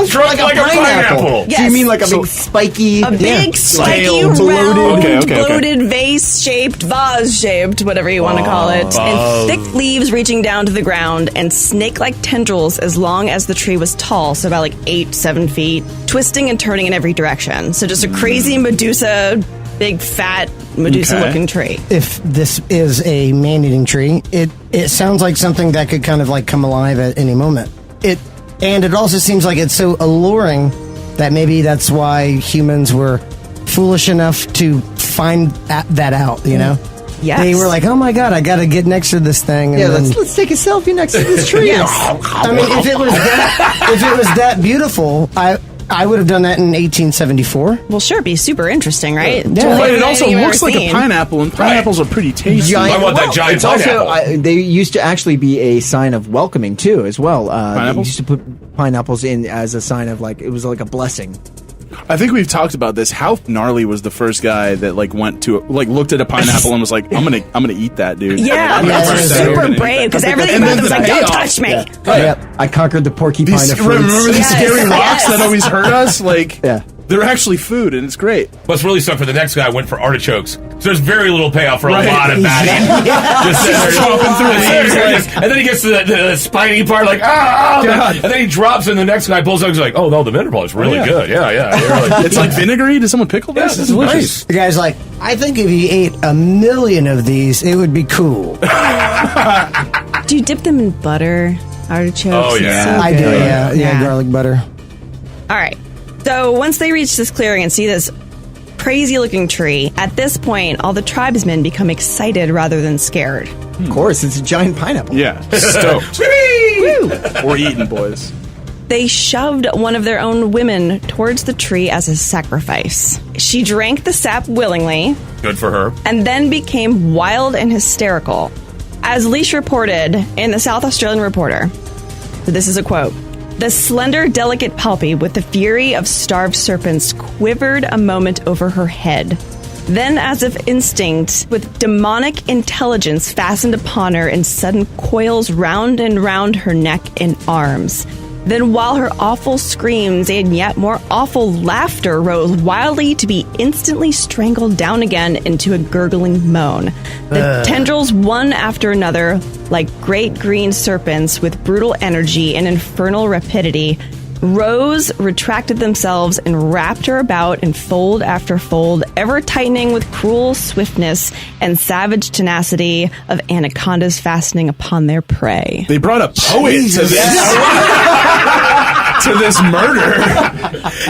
Speaker 5: Trunk like a pineapple.
Speaker 4: Yes.
Speaker 5: So you mean like a big spiky...
Speaker 4: A big, spiky,
Speaker 5: Scale,
Speaker 4: round,
Speaker 2: Okay.
Speaker 4: bloated, vase-shaped, vase-shaped, whatever you want to call it, and thick leaves reaching down to the ground, and snake-like tendrils as long as the tree was tall, so about like 8-7 feet, twisting and turning in every direction. So just a crazy Medusa, big, fat, Medusa-looking tree.
Speaker 1: If this is a man-eating tree, it sounds like something that could kind of like come alive at any moment. And it also seems like it's so alluring that maybe that's why humans were foolish enough to find that out, you know?
Speaker 4: Yes.
Speaker 1: They were like, oh my god, I gotta get next to this thing. And
Speaker 5: Yeah,
Speaker 1: then,
Speaker 5: let's take a selfie next to this tree.
Speaker 1: I mean, if it was that beautiful, I would have done that in 1874.
Speaker 4: Well, sure, it'd be super interesting, right?
Speaker 1: Yeah.
Speaker 4: Totally
Speaker 2: But it
Speaker 4: different
Speaker 2: also
Speaker 4: than anything
Speaker 2: looks
Speaker 4: you've
Speaker 2: like
Speaker 4: ever
Speaker 2: a
Speaker 4: seen.
Speaker 2: pineapple, and pineapples are pretty tasty.
Speaker 3: I want that giant
Speaker 5: it's also,
Speaker 3: pineapple.
Speaker 5: they used to actually be a sign of welcoming too, as well. They
Speaker 2: Pineapples?
Speaker 5: used to put pineapples in as a sign of like it was like a blessing.
Speaker 2: I think we've talked about this. How gnarly was the first guy that looked at a pineapple and was like, "I'm gonna eat that, dude."
Speaker 4: Yeah,
Speaker 2: I'm
Speaker 4: that's
Speaker 2: gonna
Speaker 4: super
Speaker 2: eat that.
Speaker 4: brave because
Speaker 2: And
Speaker 4: everything
Speaker 2: then
Speaker 4: about them was
Speaker 2: the
Speaker 4: like, "Don't
Speaker 2: payoff.
Speaker 4: touch me."
Speaker 5: Yep. I conquered the porcupine
Speaker 2: These,
Speaker 5: of fruits.
Speaker 2: remember these
Speaker 4: Yes,
Speaker 2: scary rocks
Speaker 4: yes.
Speaker 2: that always hurt us? Like,
Speaker 5: Yeah.
Speaker 2: they're actually food, and it's great.
Speaker 3: What's really sucked for the next guy went for artichokes. So there's very little payoff for a
Speaker 2: Right.
Speaker 3: lot of batting. Just sitting there chopping through leaves, and then he gets to the spiny part, like
Speaker 2: God.
Speaker 3: and then he drops, and the next guy pulls up. He's like, "Oh no, the mineral is really
Speaker 2: yeah.
Speaker 3: good. Yeah. You're like,
Speaker 2: It's like vinegary. Did someone pickle this?
Speaker 3: Yes,
Speaker 2: It's delicious.
Speaker 3: nice.
Speaker 1: The guy's like, I think if you ate 1,000,000 of these, it would be cool.
Speaker 4: Do you dip them in butter, artichokes?
Speaker 3: Oh,
Speaker 4: It's
Speaker 3: yeah.
Speaker 4: so
Speaker 1: I do,
Speaker 4: good.
Speaker 1: yeah, garlic butter.
Speaker 4: All right. So once they reach this clearing and see this crazy-looking tree, at this point, all the tribesmen become excited rather than scared.
Speaker 5: Of course, it's a giant pineapple.
Speaker 2: Yeah, stoked. We're eating, boys.
Speaker 4: they shoved one of their own women towards the tree as a sacrifice. She drank the sap willingly.
Speaker 3: Good for her.
Speaker 4: And then became wild and hysterical. As Leash reported in the South Australian Reporter, so this is a quote, "The slender, delicate palpi with the fury of starved serpents quivered a moment over her head. Then, as if instinct, with demonic intelligence fastened upon her in sudden coils round and round her neck and arms. Then, while her awful screams and yet more awful laughter rose wildly to be instantly strangled down again into a gurgling moan, the tendrils, one after another, like great green serpents with brutal energy and infernal rapidity, rose, retracted themselves, and wrapped her about in fold after fold, ever tightening with cruel swiftness and savage tenacity of anacondas fastening upon their prey."
Speaker 2: They brought a poet to this. To this murder.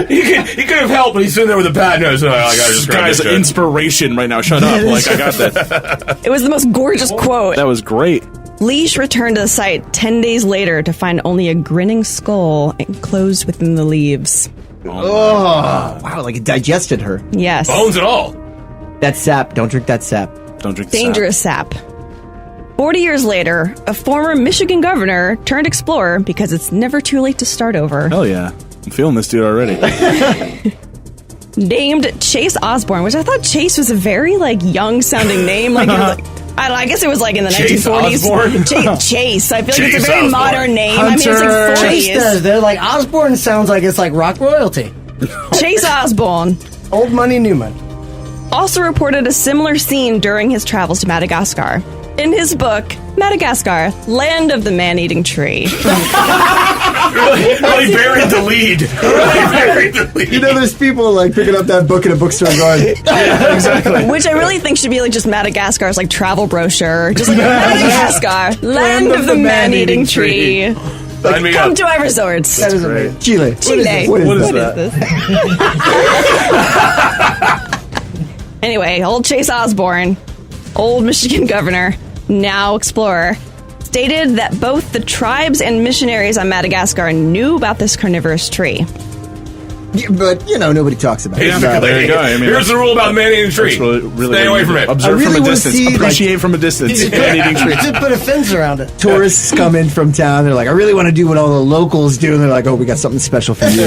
Speaker 3: He could have helped, but he's sitting there with a pad nose. I gotta
Speaker 2: This
Speaker 3: describe
Speaker 2: guy's
Speaker 3: this shit.
Speaker 2: inspiration right now. Shut up. Like, I got that.
Speaker 4: It was the most gorgeous quote.
Speaker 2: That was great.
Speaker 4: Leash returned to the site 10 days later to find only a grinning skull enclosed within the leaves.
Speaker 5: Oh, wow, like it digested her.
Speaker 4: Yes.
Speaker 3: Bones and all.
Speaker 5: That sap, don't drink that sap.
Speaker 2: Don't drink the
Speaker 4: Dangerous sap. 40 years later, a former Michigan governor turned explorer because it's never too late to start over.
Speaker 2: Hell yeah. I'm feeling this dude already.
Speaker 4: Named Chase Osborne, which I thought Chase was a very young sounding name. I don't know, I guess it was in the
Speaker 3: Chase
Speaker 4: 1940s.
Speaker 3: Osborne?
Speaker 4: Chase. I feel like it's
Speaker 3: Chase
Speaker 4: a very
Speaker 3: Osborne.
Speaker 4: modern name.
Speaker 1: Hunter.
Speaker 4: I mean, it's like 40s.
Speaker 1: Chase does. They're like, Osborne sounds like it's like rock royalty.
Speaker 4: Chase Osborne
Speaker 1: Old money, new money.
Speaker 4: also reported a similar scene during his travels to Madagascar. In his book, Madagascar, Land of the Man-Eating Tree.
Speaker 3: Really buried the lead. Really buried the lead.
Speaker 5: You know, there's people picking up that book in a bookstore going,
Speaker 2: Yeah, exactly.
Speaker 4: Which I really think should be just Madagascar's travel brochure. Just Madagascar, Land of the Man-Eating Tree.
Speaker 3: Sign me
Speaker 4: Come
Speaker 3: up.
Speaker 4: to our resorts.
Speaker 1: That is amazing.
Speaker 5: Chile.
Speaker 4: Chile.
Speaker 5: What is
Speaker 2: What
Speaker 5: that?
Speaker 2: is
Speaker 4: this? Anyway, old Chase Osborne, old Michigan governor, now explorer, stated that both the tribes and missionaries on Madagascar knew about this carnivorous tree.
Speaker 5: Yeah, but, nobody talks about it.
Speaker 2: Yeah, there you go. I mean,
Speaker 3: Here's the rule about man-eating tree.
Speaker 2: That's really
Speaker 3: Stay away from it.
Speaker 2: Observe
Speaker 5: I really
Speaker 2: from a
Speaker 5: wanna
Speaker 2: distance.
Speaker 5: see,
Speaker 2: Appreciate from a distance. Man-eating tree.
Speaker 1: Just put a fence around it.
Speaker 5: Tourists come in from town. They're like, I really want to do what all the locals do. And they're like, oh, we got something special for you.
Speaker 2: You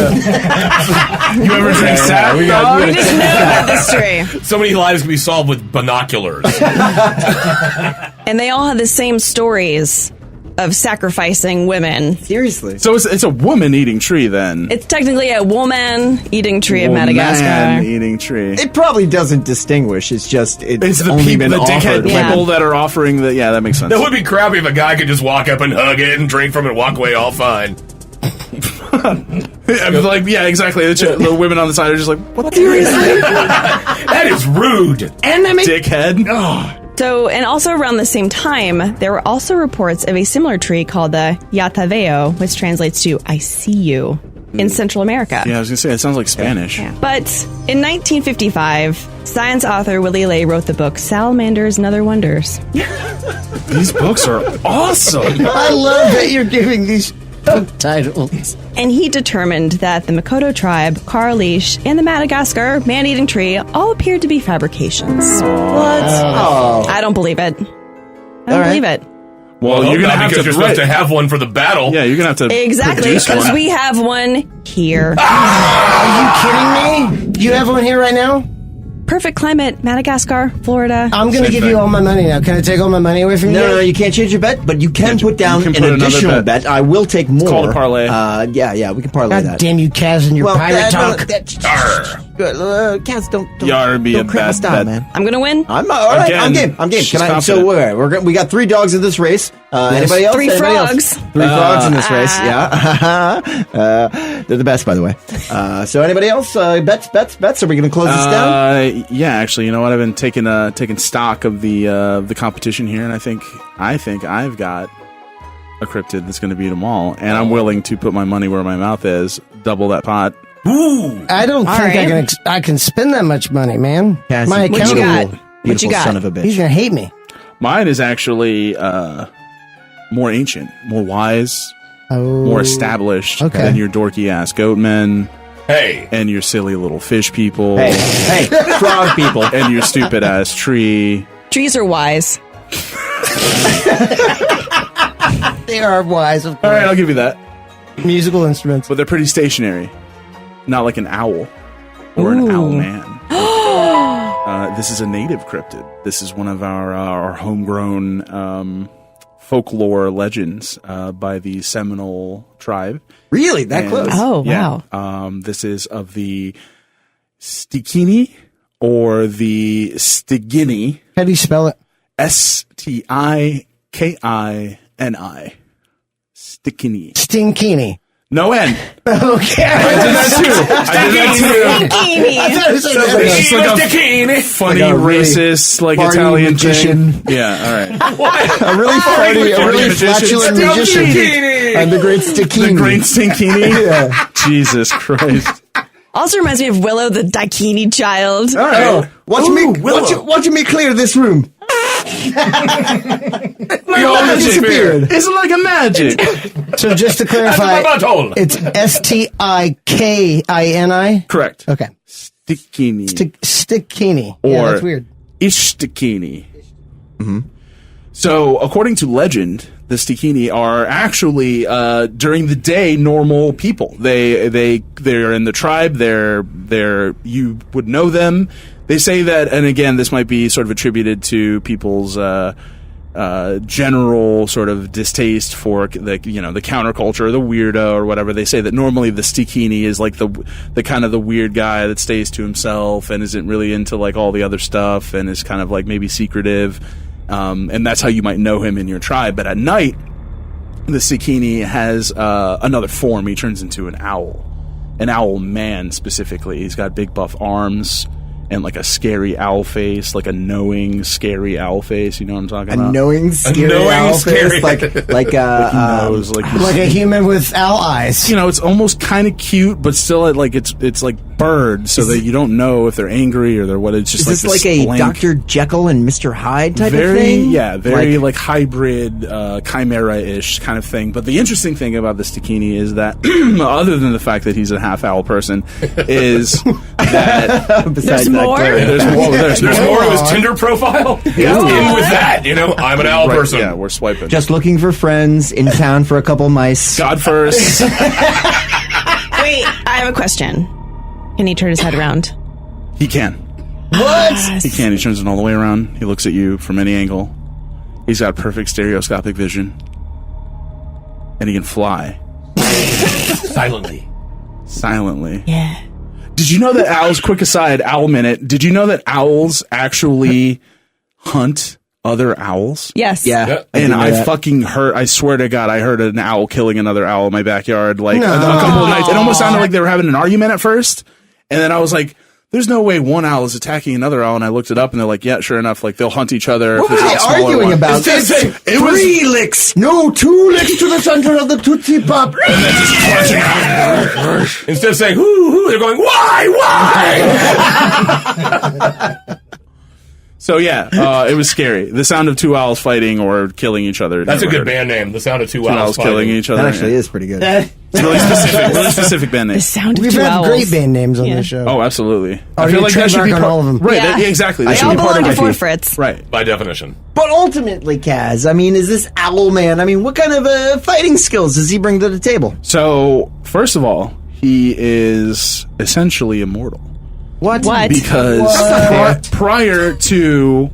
Speaker 2: ever drink sap?
Speaker 5: we got-
Speaker 4: We just know about this tree.
Speaker 3: So many lives can be solved with binoculars.
Speaker 4: And they all had the same stories of sacrificing women.
Speaker 5: Seriously.
Speaker 2: So it's a woman-eating tree then.
Speaker 4: It's technically a woman-eating tree of Madagascar.
Speaker 2: Man-eating tree.
Speaker 5: It probably doesn't distinguish. It's just,
Speaker 2: It's the
Speaker 5: only
Speaker 2: people,
Speaker 5: been
Speaker 2: the
Speaker 5: offered.
Speaker 2: dickhead
Speaker 4: Yeah.
Speaker 2: people that are offering the. Yeah, that makes sense.
Speaker 3: That would be crappy if a guy could just walk up and hug it and drink from it and walk away all fine.
Speaker 2: Yeah, exactly. The women on the side are just like, what?
Speaker 5: Seriously?
Speaker 3: That is rude.
Speaker 1: Enemy.
Speaker 2: Dickhead.
Speaker 4: So, and also around the same time, there were also reports of a similar tree called the Yataveo, which translates to I see you, in Central America.
Speaker 2: Yeah, I was gonna say it sounds like Spanish.
Speaker 4: Yeah. But in 1955, science author Willie Ley wrote the book Salamanders and Other Wonders.
Speaker 2: These books are awesome.
Speaker 1: I love that you're giving these book titles.
Speaker 4: And he determined that the Makoto tribe, Karalish, and the Madagascar man-eating tree all appeared to be fabrications.
Speaker 5: Oh.
Speaker 4: I don't believe it. I
Speaker 5: All
Speaker 4: don't
Speaker 5: right.
Speaker 4: believe it.
Speaker 2: Well, you're gonna have
Speaker 3: because
Speaker 2: to
Speaker 3: you're supposed to have one for the battle.
Speaker 2: Yeah, you're gonna have to.
Speaker 4: Exactly,
Speaker 2: produce
Speaker 4: because
Speaker 2: one.
Speaker 4: we have one here.
Speaker 1: Are you kidding me? Do you have one here right now?
Speaker 4: Perfect climate, Madagascar, Florida.
Speaker 1: I'm going to
Speaker 2: Same
Speaker 1: give
Speaker 2: thing.
Speaker 1: you all my money now. Can I take all my money away from you?
Speaker 5: No, you can't change your bet, but you can put down
Speaker 2: you can
Speaker 5: an
Speaker 2: put another
Speaker 5: additional
Speaker 2: bet.
Speaker 5: bet. I will take more.
Speaker 2: called a parlay.
Speaker 5: Yeah, we can parlay
Speaker 1: God
Speaker 5: that.
Speaker 1: damn you, Kaz, and your pirate talk.
Speaker 5: Cats, don't
Speaker 2: Yar, be a
Speaker 5: don't crap my
Speaker 2: bad
Speaker 5: style,
Speaker 2: bet.
Speaker 5: man.
Speaker 4: I'm gonna win.
Speaker 5: I'm all right.
Speaker 2: Again,
Speaker 5: I'm game.
Speaker 2: she's
Speaker 5: Can I? So
Speaker 2: confident.
Speaker 5: we got 3 dogs in this race. Anybody else?
Speaker 4: Three
Speaker 5: Anybody else?
Speaker 4: frogs.
Speaker 5: 3 frogs in this race. Yeah, they're the best, by the way. So anybody else? Bets. Are we going to close this down?
Speaker 2: Yeah, actually, you know what? I've been taking stock of the competition here, and I think I've got a cryptid that's going to beat them all, and I'm willing to put my money where my mouth is, double that pot.
Speaker 3: Ooh.
Speaker 1: I don't think
Speaker 4: right.
Speaker 1: I can spend that much money, man.
Speaker 5: Cassie,
Speaker 1: My
Speaker 4: What you
Speaker 1: account,
Speaker 4: got?
Speaker 5: Beautiful
Speaker 4: What you got?
Speaker 5: son of a bitch.
Speaker 1: he's going to hate me.
Speaker 2: Mine is actually more ancient, more wise. more established
Speaker 1: Okay.
Speaker 2: than your dorky ass Goatmen
Speaker 3: Hey.
Speaker 2: and your silly little fish people
Speaker 5: Hey, frog people.
Speaker 2: and your stupid ass tree.
Speaker 4: Trees are wise.
Speaker 1: They are wise, of
Speaker 2: All
Speaker 1: course.
Speaker 2: right, I'll give you that.
Speaker 1: Musical instruments.
Speaker 2: But they're pretty stationary, not like an owl or an owl man. This is a native cryptid. This is one of our homegrown folklore legends by the Seminole tribe.
Speaker 5: Really? That
Speaker 2: And-
Speaker 5: close?
Speaker 4: Oh,
Speaker 2: Yeah.
Speaker 4: wow.
Speaker 2: This is of the Stikini or the Stigini.
Speaker 1: How do you spell it?
Speaker 2: Stikini. Stikini.
Speaker 1: Stinkini.
Speaker 2: No N.
Speaker 1: Okay.
Speaker 2: I did that too. It's like a funny,
Speaker 5: Like a really
Speaker 2: racist, like
Speaker 5: farty
Speaker 2: Italian
Speaker 5: magician.
Speaker 2: thing. Yeah, all right.
Speaker 5: A really farty, a really flatulent magician. I'm the great Stikini.
Speaker 2: The Great Stinkini? Jesus Christ.
Speaker 4: Also reminds me of Willow the Daikini child.
Speaker 5: All right. Watch me clear this room.
Speaker 2: We all
Speaker 5: disappeared.
Speaker 2: It's like a magic.
Speaker 1: So just to clarify, it's Stikini.
Speaker 2: Correct.
Speaker 1: Okay.
Speaker 2: Stikini.
Speaker 1: Stickini.
Speaker 2: Or
Speaker 1: Yeah, that's weird.
Speaker 2: Ishtikini. So, according to legend, the Stikini are actually during the day normal people. They're in the tribe. They're you would know them. They say that, and again, this might be sort of attributed to people's general sort of distaste for the counterculture, or the weirdo, or whatever. They say that normally the Stikini is like the kind of the weird guy that stays to himself and isn't really into like all the other stuff and is kind of like maybe secretive. And that's how you might know him in your tribe. But at night, the Stikini has another form. He turns into an owl man specifically. He's got big buff arms and like a scary owl face, like a knowing, scary owl face. You know what I'm talking about?
Speaker 5: A knowing, scary owl face, like
Speaker 2: Nose, like
Speaker 1: Like a human with owl eyes.
Speaker 2: you know, it's almost kind of cute, but still, like it's like birds, so that you don't know if they're angry or they're what. It's just
Speaker 5: is
Speaker 2: like
Speaker 5: this
Speaker 2: this
Speaker 5: like a
Speaker 2: blank,
Speaker 5: Dr. Jekyll and Mr. Hyde type
Speaker 2: very,
Speaker 5: of thing?
Speaker 2: yeah, very like hybrid, chimera-ish kind of thing. But the interesting thing about the Stikini is that, other than the fact that he's a half owl person, is that
Speaker 5: Besides
Speaker 4: There's
Speaker 5: that,
Speaker 4: more?
Speaker 5: Claire.
Speaker 2: there's more. There's
Speaker 3: More of his Tinder profile. He's in with that. I'm an owl
Speaker 2: Right,
Speaker 3: person.
Speaker 2: yeah, we're swiping.
Speaker 5: Just looking for friends in town for a couple mice.
Speaker 2: God first.
Speaker 4: Wait, I have a question. Can he turn his head around?
Speaker 2: He can.
Speaker 1: What?
Speaker 2: He can. He turns it all the way around. He looks at you from any angle. He's got perfect stereoscopic vision. And he can fly. Silently.
Speaker 4: Yeah.
Speaker 2: Did you know that owls, quick aside, owl minute, did you know that owls actually hunt other owls?
Speaker 4: Yes.
Speaker 5: Yeah.
Speaker 2: And I fucking heard, I swear to God, I heard an owl killing another owl in my backyard like a couple of nights. It almost sounded like they were having an argument at first. And then I was like, there's no way one owl is attacking another owl. And I looked it up and they're like, yeah, sure enough, like they'll hunt each other.
Speaker 5: What
Speaker 2: if
Speaker 5: were
Speaker 2: there's
Speaker 5: they
Speaker 2: a smaller
Speaker 5: arguing
Speaker 2: one.
Speaker 5: about?
Speaker 2: It was,
Speaker 5: 3 licks. No, 2 licks to the center of the Tootsie Pop.
Speaker 3: Instead of saying who, they're going why.
Speaker 2: so yeah, it was scary. The sound of 2 owls fighting or killing each other.
Speaker 3: That's a
Speaker 2: Never
Speaker 3: good
Speaker 2: heard.
Speaker 3: band name. The sound of 2
Speaker 2: 2 owls
Speaker 3: fighting.
Speaker 2: killing each other.
Speaker 5: That actually
Speaker 2: yeah.
Speaker 5: is pretty good.
Speaker 2: It's really specific band name.
Speaker 4: The sound of
Speaker 1: We've
Speaker 4: two
Speaker 1: had
Speaker 4: owls.
Speaker 1: great band names on
Speaker 4: Yeah.
Speaker 1: this show.
Speaker 2: Oh, absolutely.
Speaker 1: Oh, you trademark on all of them.
Speaker 2: Right,
Speaker 4: Yeah.
Speaker 2: yeah, exactly. That
Speaker 4: They
Speaker 2: should
Speaker 4: all
Speaker 2: be part
Speaker 4: belong
Speaker 2: of
Speaker 4: to
Speaker 2: IP.
Speaker 4: Fritz.
Speaker 2: Right.
Speaker 3: By definition.
Speaker 5: But ultimately, Kaz, I mean, is this Owlman? I mean, what kind of fighting skills does he bring to the table?
Speaker 2: So, first of all, he is essentially immortal.
Speaker 4: What?
Speaker 2: Because prior to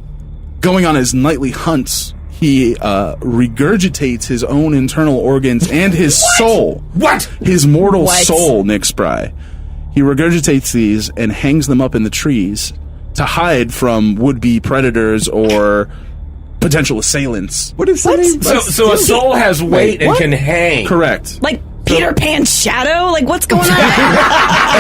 Speaker 2: going on his nightly hunts, he regurgitates his own internal organs and his soul.
Speaker 3: What?
Speaker 2: His mortal
Speaker 4: What?
Speaker 2: soul, Nick Spry. He regurgitates these and hangs them up in the trees to hide from would-be predators or potential assailants.
Speaker 5: What if somebody...
Speaker 3: So a soul has weight and can hang.
Speaker 2: Correct.
Speaker 4: Like Peter Pan's shadow? Like what's going on?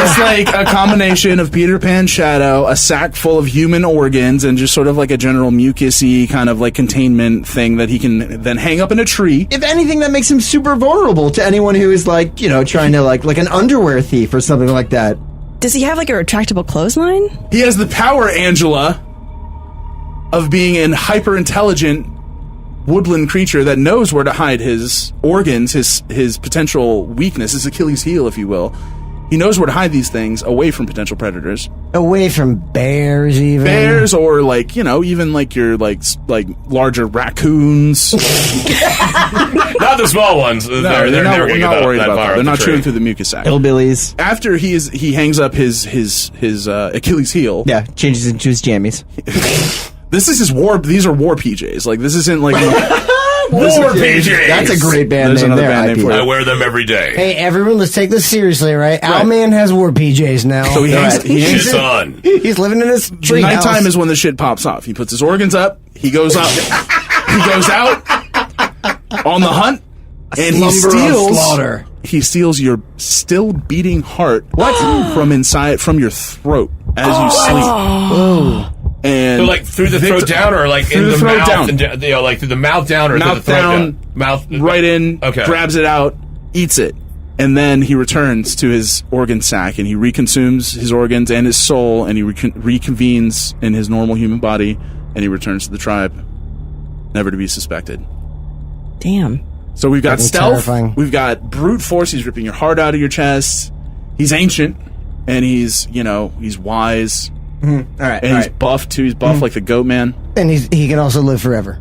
Speaker 2: It's like a combination of Peter Pan shadow, a sack full of human organs, and just sort of like a general mucusy kind of like containment thing that he can then hang up in a tree.
Speaker 5: If anything, that makes him super vulnerable to anyone who is like, trying to like an underwear thief or something like that.
Speaker 4: Does he have like a retractable clothesline?
Speaker 2: He has the power, Angela, of being an hyper-intelligent woodland creature that knows where to hide his organs, his potential weakness, his Achilles heel, if you will. He knows where to hide these things away from potential predators.
Speaker 1: Away from bears, even.
Speaker 2: Bears, or like, you know, even like your like larger raccoons.
Speaker 3: Not the small ones.
Speaker 2: No, they're not worried about that. They're not chewing through the mucus sac.
Speaker 5: Hillbillies.
Speaker 2: After he hangs up his Achilles heel.
Speaker 5: Yeah, changes into his jammies.
Speaker 2: This is his war. These are war PJs. Like, this isn't like
Speaker 3: War PJs.
Speaker 5: That's a great band
Speaker 2: There's
Speaker 5: name
Speaker 2: another
Speaker 5: there.
Speaker 2: band name for
Speaker 3: I
Speaker 2: you.
Speaker 3: wear them every day.
Speaker 1: Hey, everyone, let's take this seriously, right? Owlman has war PJs now.
Speaker 2: So he hangs.
Speaker 3: Shit's on.
Speaker 1: He's living in his tree house.
Speaker 2: Nighttime is when the shit pops off. He puts his organs up. He goes up. He goes out on the hunt, and he steals your still beating heart from your throat as you sleep.
Speaker 1: Whoa.
Speaker 2: And
Speaker 3: So like through the throat down, or like
Speaker 2: through
Speaker 3: in
Speaker 2: the
Speaker 3: the
Speaker 2: throat
Speaker 3: mouth,
Speaker 2: down.
Speaker 3: and, you know, like through the mouth down, or through the
Speaker 2: mouth
Speaker 3: throat
Speaker 2: down,
Speaker 3: down, mouth
Speaker 2: right in,
Speaker 3: Okay.
Speaker 2: grabs it out, eats it, and then he returns to his organ sac and he reconsumes his organs and his soul, and he reconvenes in his normal human body, and he returns to the tribe, never to be suspected.
Speaker 4: Damn.
Speaker 2: So we've got
Speaker 1: Fucking
Speaker 2: stealth,
Speaker 1: terrifying.
Speaker 2: we've got brute force. He's ripping your heart out of your chest. He's ancient, and he's wise.
Speaker 5: All right,
Speaker 2: And he's buff too. He's buff like the Goatman.
Speaker 1: And he can also live forever.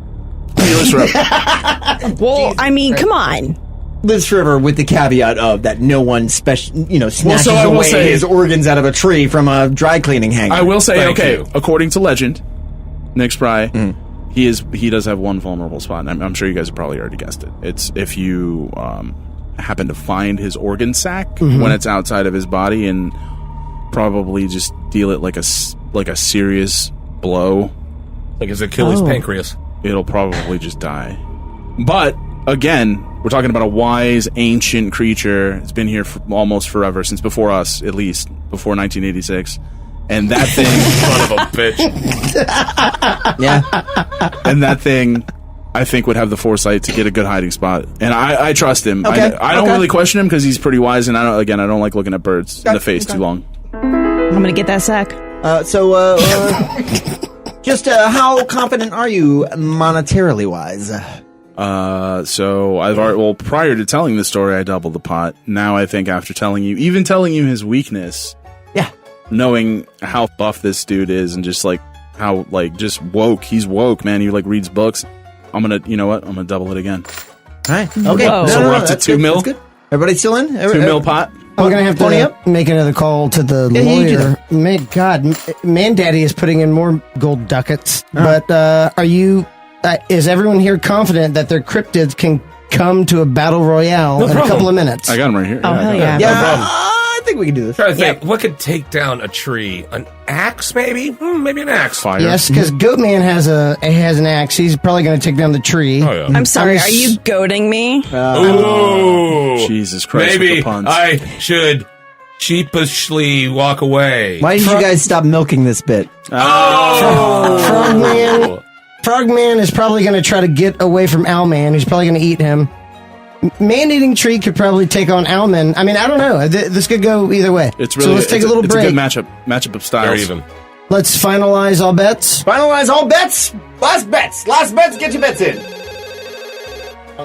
Speaker 2: He lives forever.
Speaker 4: Well, I mean, come on.
Speaker 5: Lives forever with the caveat of that no one snatches
Speaker 2: I will
Speaker 5: away
Speaker 2: say-
Speaker 5: his organs out of a tree from a dry cleaning hanger.
Speaker 2: I will say,
Speaker 3: Thank
Speaker 2: okay,
Speaker 3: you.
Speaker 2: according to legend, Nick Spry, he does have one vulnerable spot, and I'm sure you guys have probably already guessed it. It's if you happen to find his organ sac when it's outside of his body, and probably just deal it like a serious blow,
Speaker 3: like his Achilles pancreas.
Speaker 2: it'll probably just die. But again, we're talking about a wise, ancient creature. It's been here for almost forever, since before us, at least before 1986. And that thing,
Speaker 3: Son of a bitch.
Speaker 5: Yeah.
Speaker 2: and that thing, I think, would have the foresight to get a good hiding spot. And I trust him.
Speaker 5: Okay,
Speaker 2: I don't
Speaker 5: okay.
Speaker 2: really question him because he's pretty wise. And I don't like looking at birds in the face too long.
Speaker 4: I'm going to get that sack.
Speaker 5: Just how confident are you monetarily wise?
Speaker 2: So prior to telling this story, I doubled the pot. Now I think after telling you his weakness,
Speaker 5: Yeah.
Speaker 2: knowing how buff this dude is, and just like how just woke, he's woke, man. He reads books. I'm gonna double it again.
Speaker 5: All right. Okay.
Speaker 4: Whoa.
Speaker 2: So we're up to
Speaker 5: that's
Speaker 2: 2
Speaker 5: good,
Speaker 2: mil?
Speaker 5: that's good. Everybody still in?
Speaker 2: 2 mil pot.
Speaker 1: I'm going to have
Speaker 5: Pony
Speaker 1: to
Speaker 5: up?
Speaker 1: make another call to the
Speaker 5: Yeah, you do
Speaker 1: lawyer. Man Daddy is putting in more gold ducats. But is everyone here confident that their cryptids can come to a battle royale in a couple of minutes?
Speaker 2: I got him right here.
Speaker 4: Oh, hell yeah.
Speaker 5: Yeah,
Speaker 3: No problem.
Speaker 5: I think we can do this.
Speaker 3: Trying to think, what could take down a tree? An axe, maybe? Maybe an axe.
Speaker 2: Fire.
Speaker 1: Yes, because Goatman has an axe. He's probably going to take down the tree.
Speaker 3: Oh, yeah.
Speaker 4: I'm sorry.
Speaker 1: I'm
Speaker 4: Are you goading me?
Speaker 3: Ooh.
Speaker 2: Jesus Christ, with
Speaker 3: Maybe
Speaker 2: the puns.
Speaker 3: I should sheepishly walk away.
Speaker 5: Why did you guys stop milking this bit?
Speaker 1: Frogman is probably going to try to get away from Owlman. He's probably going to eat him. Man-eating tree could probably take on Owlman. I mean, I don't know. This could go either way.
Speaker 2: It's really
Speaker 1: so let's take a little
Speaker 2: it's
Speaker 1: break.
Speaker 2: a good matchup of styles.
Speaker 3: Very even.
Speaker 1: Let's finalize all bets.
Speaker 5: Finalize all bets. Last bets. Get your bets in.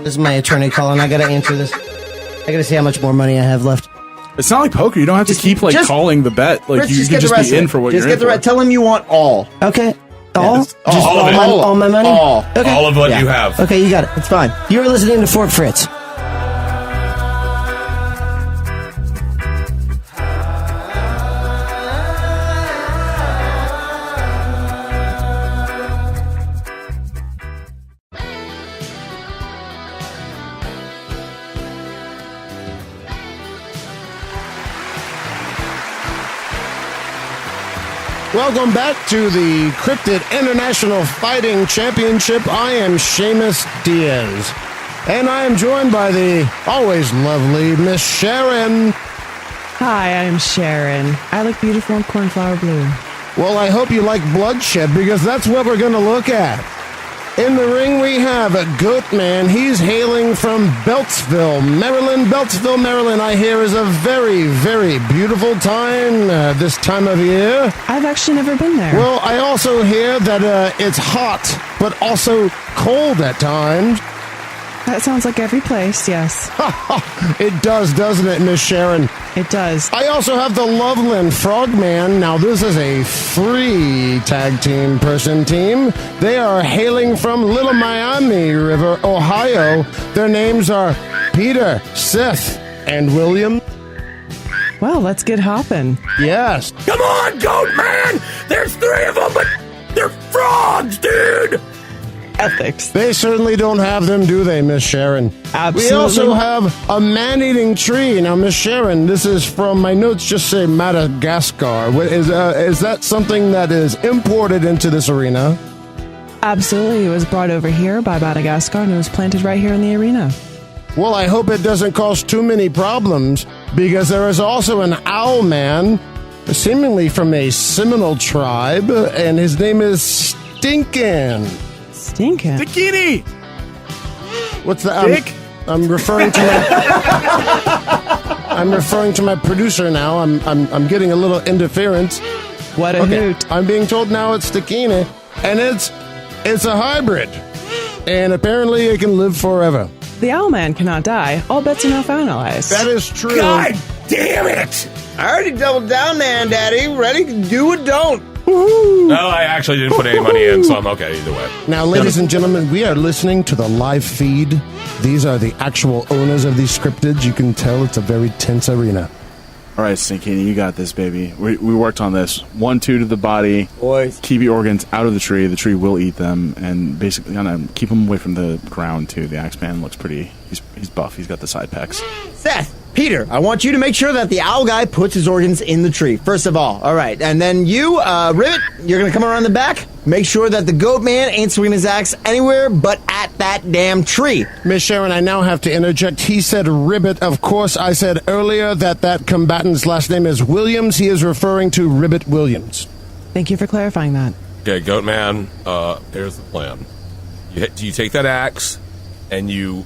Speaker 1: This is my attorney calling. I got to answer this. I got to see how much more money I have left.
Speaker 2: It's not like poker. You don't have to keep calling the bet. Like
Speaker 5: Let's
Speaker 2: you
Speaker 5: just
Speaker 2: can
Speaker 5: get the
Speaker 2: just
Speaker 5: rest
Speaker 2: be
Speaker 5: of
Speaker 2: in
Speaker 5: it.
Speaker 2: for what
Speaker 5: Just
Speaker 2: you're
Speaker 5: get
Speaker 2: in
Speaker 5: the
Speaker 2: for.
Speaker 5: right. Tell them you want all.
Speaker 1: Okay. All?
Speaker 5: that's all.
Speaker 1: Just
Speaker 3: All of it.
Speaker 1: all my money?
Speaker 5: All.
Speaker 1: Okay.
Speaker 3: All of what
Speaker 5: Yeah.
Speaker 3: you have.
Speaker 1: Okay, you got it.
Speaker 5: It's fine.
Speaker 1: You're listening to Fort Fritz.
Speaker 8: Welcome back to the Cryptid International Fighting Championship. I am Seamus Diaz. And I am joined by the always lovely Miss Sharon.
Speaker 9: Hi, I am Sharon. I look beautiful in cornflower blue.
Speaker 8: Well, I hope you like bloodshed because that's what we're going to look at. In the ring, we have a Goatman. He's hailing from Beltsville, Maryland. Beltsville, Maryland, I hear, is a very, very beautiful time this time of year.
Speaker 9: I've actually never been there.
Speaker 8: Well, I also hear that it's hot, but also cold at times.
Speaker 9: That sounds like every place, yes.
Speaker 8: It does, doesn't it, Miss Sharon?
Speaker 9: It does.
Speaker 8: I also have the Loveland Frogmen. Now, this is a free tag team person team. They are hailing from Little Miami River, Ohio. Their names are Peter, Seth, and William.
Speaker 9: Well, let's get hopping.
Speaker 8: Yes.
Speaker 6: Come on, Goatman! There's 3 of them, but they're frogs, dude!
Speaker 9: Ethics.
Speaker 8: They certainly don't have them, do they, Miss Sharon?
Speaker 9: Absolutely.
Speaker 8: We also have a man-eating tree. Now, Miss Sharon, this is from my notes. Just say Madagascar. Is that something that is imported into this arena?
Speaker 9: Absolutely. It was brought over here by Madagascar and it was planted right here in the arena.
Speaker 8: Well, I hope it doesn't cause too many problems, because there is also an Owlman, seemingly from a Seminole tribe, and his name is Stinkin'.
Speaker 9: Stinkin'.
Speaker 2: Bikini!
Speaker 8: What's the
Speaker 2: Dick?
Speaker 8: I'm referring to my I'm referring to my producer now. I'm getting a little interference.
Speaker 9: What a hoot.
Speaker 8: I'm being told now it's Stikini, and it's a hybrid, and apparently it can live forever.
Speaker 9: The Owlman cannot die. All bets are now finalized.
Speaker 8: That is true.
Speaker 6: God damn it!
Speaker 5: I already doubled down, man, Daddy. Ready to do or don't.
Speaker 3: No, I actually didn't put any money in, so I'm okay either way.
Speaker 8: Now, ladies and gentlemen, we are listening to the live feed. These are the actual owners of these cryptids. You can tell it's a very tense arena.
Speaker 2: All right, Stinkini, you got this, baby. We worked on this. 1-2 to the body.
Speaker 5: Boys.
Speaker 2: Keep your organs out of the tree. The tree will eat them, and basically, keep them away from the ground too. The Axeman looks pretty. He's buff. He's got the side pecs.
Speaker 5: Seth, Peter, I want you to make sure that the owl guy puts his organs in the tree, first of all right? And then you, Rivet, you're going to come around the back. Make sure that the Goatman ain't swinging his axe anywhere but at that damn tree.
Speaker 8: Miss Sharon, I now have to interject. He said Ribbit. Of course, I said earlier that combatant's last name is Williams. He is referring to Ribbit Williams.
Speaker 9: Thank you for clarifying that.
Speaker 3: Okay, Goatman, here's the plan. You take that axe, and you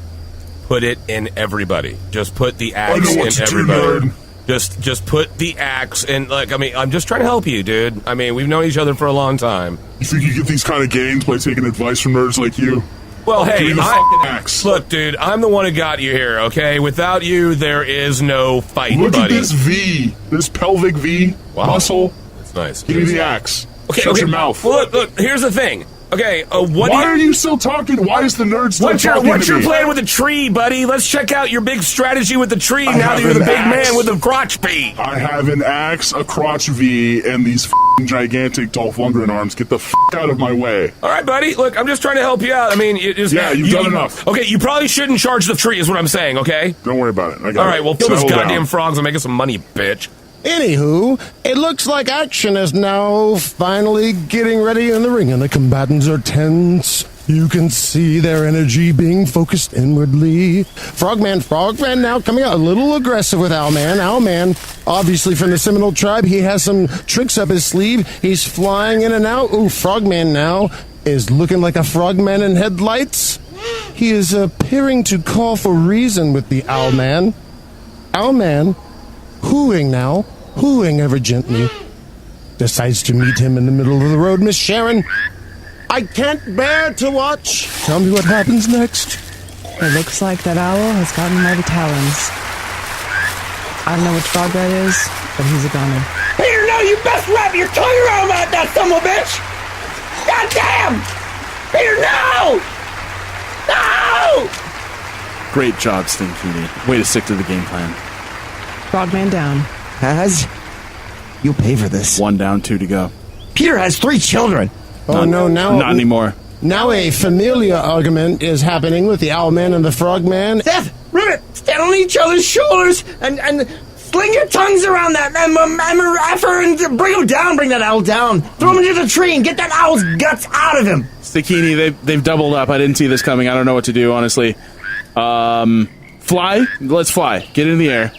Speaker 3: put it in everybody. Just put the axe in everybody. Just put the axe in, I'm just trying to help you, dude. I mean, we've known each other for a long time.
Speaker 10: You think you get these kind of gains by taking advice from nerds like you?
Speaker 3: Well, hey,
Speaker 10: Give me the fucking axe.
Speaker 3: Look, dude, I'm the one who got you here, okay? Without you, there is no fight,
Speaker 10: Look
Speaker 3: buddy.
Speaker 10: at this V, this pelvic V muscle.
Speaker 3: That's nice.
Speaker 10: Give me the axe.
Speaker 3: Okay,
Speaker 10: Shut your mouth.
Speaker 3: Well, look, here's the thing. Okay,
Speaker 10: why are you still talking? Why is the nerd still talking to me?
Speaker 3: What's your plan with the tree, buddy? Let's check out your big strategy with the tree now that you're the big man with the crotch V.
Speaker 10: I have an axe, a crotch V, and these f***ing gigantic Dolph Lundgren arms. Get the f*** out of my way.
Speaker 3: All right, buddy. Look, I'm just trying to help you out. I mean,
Speaker 10: you've done enough.
Speaker 3: Okay, you probably shouldn't charge the tree is what I'm saying, okay?
Speaker 10: Don't worry about it. I got
Speaker 3: All right, well, kill those
Speaker 10: Settle
Speaker 3: goddamn
Speaker 10: down.
Speaker 3: frogs and make us some money, bitch.
Speaker 8: Anywho, it looks like action is now finally getting ready in the ring, and the combatants are tense. You can see their energy being focused inwardly. Frogman now coming out a little aggressive with Owlman. Owlman, obviously from the Seminole tribe, he has some tricks up his sleeve. He's flying in and out. Ooh, Frogman now is looking like a frogman in headlights. He is appearing to call for reason with the Owlman. Owlman, hooing ever gently, decides to meet him in the middle of the road. Miss Sharon, I can't bear to watch. Tell me what happens next.
Speaker 9: It looks like that owl has gotten by the talons. I don't know which frog that is, but he's a goner.
Speaker 7: Peter, no, you best wrap your tongue around that son of a bitch! God damn! Peter, no! No!
Speaker 2: Great job, Stinkini. Way to stick to the game plan.
Speaker 9: Frogman down.
Speaker 5: You'll pay for this.
Speaker 2: 1 down, 2 to go.
Speaker 5: Peter has 3 children.
Speaker 8: Oh, no, now...
Speaker 2: Not anymore.
Speaker 8: Now a familiar argument is happening with the Owlman and the Frogman.
Speaker 5: Seth, Ribbit, stand on each other's shoulders and sling your tongues around that effer and bring him down. Bring that owl down. Throw him into the tree and get that owl's guts out of him.
Speaker 2: Stinkini, they've doubled up. I didn't see this coming. I don't know what to do, honestly. Fly. Let's fly. Get in the air.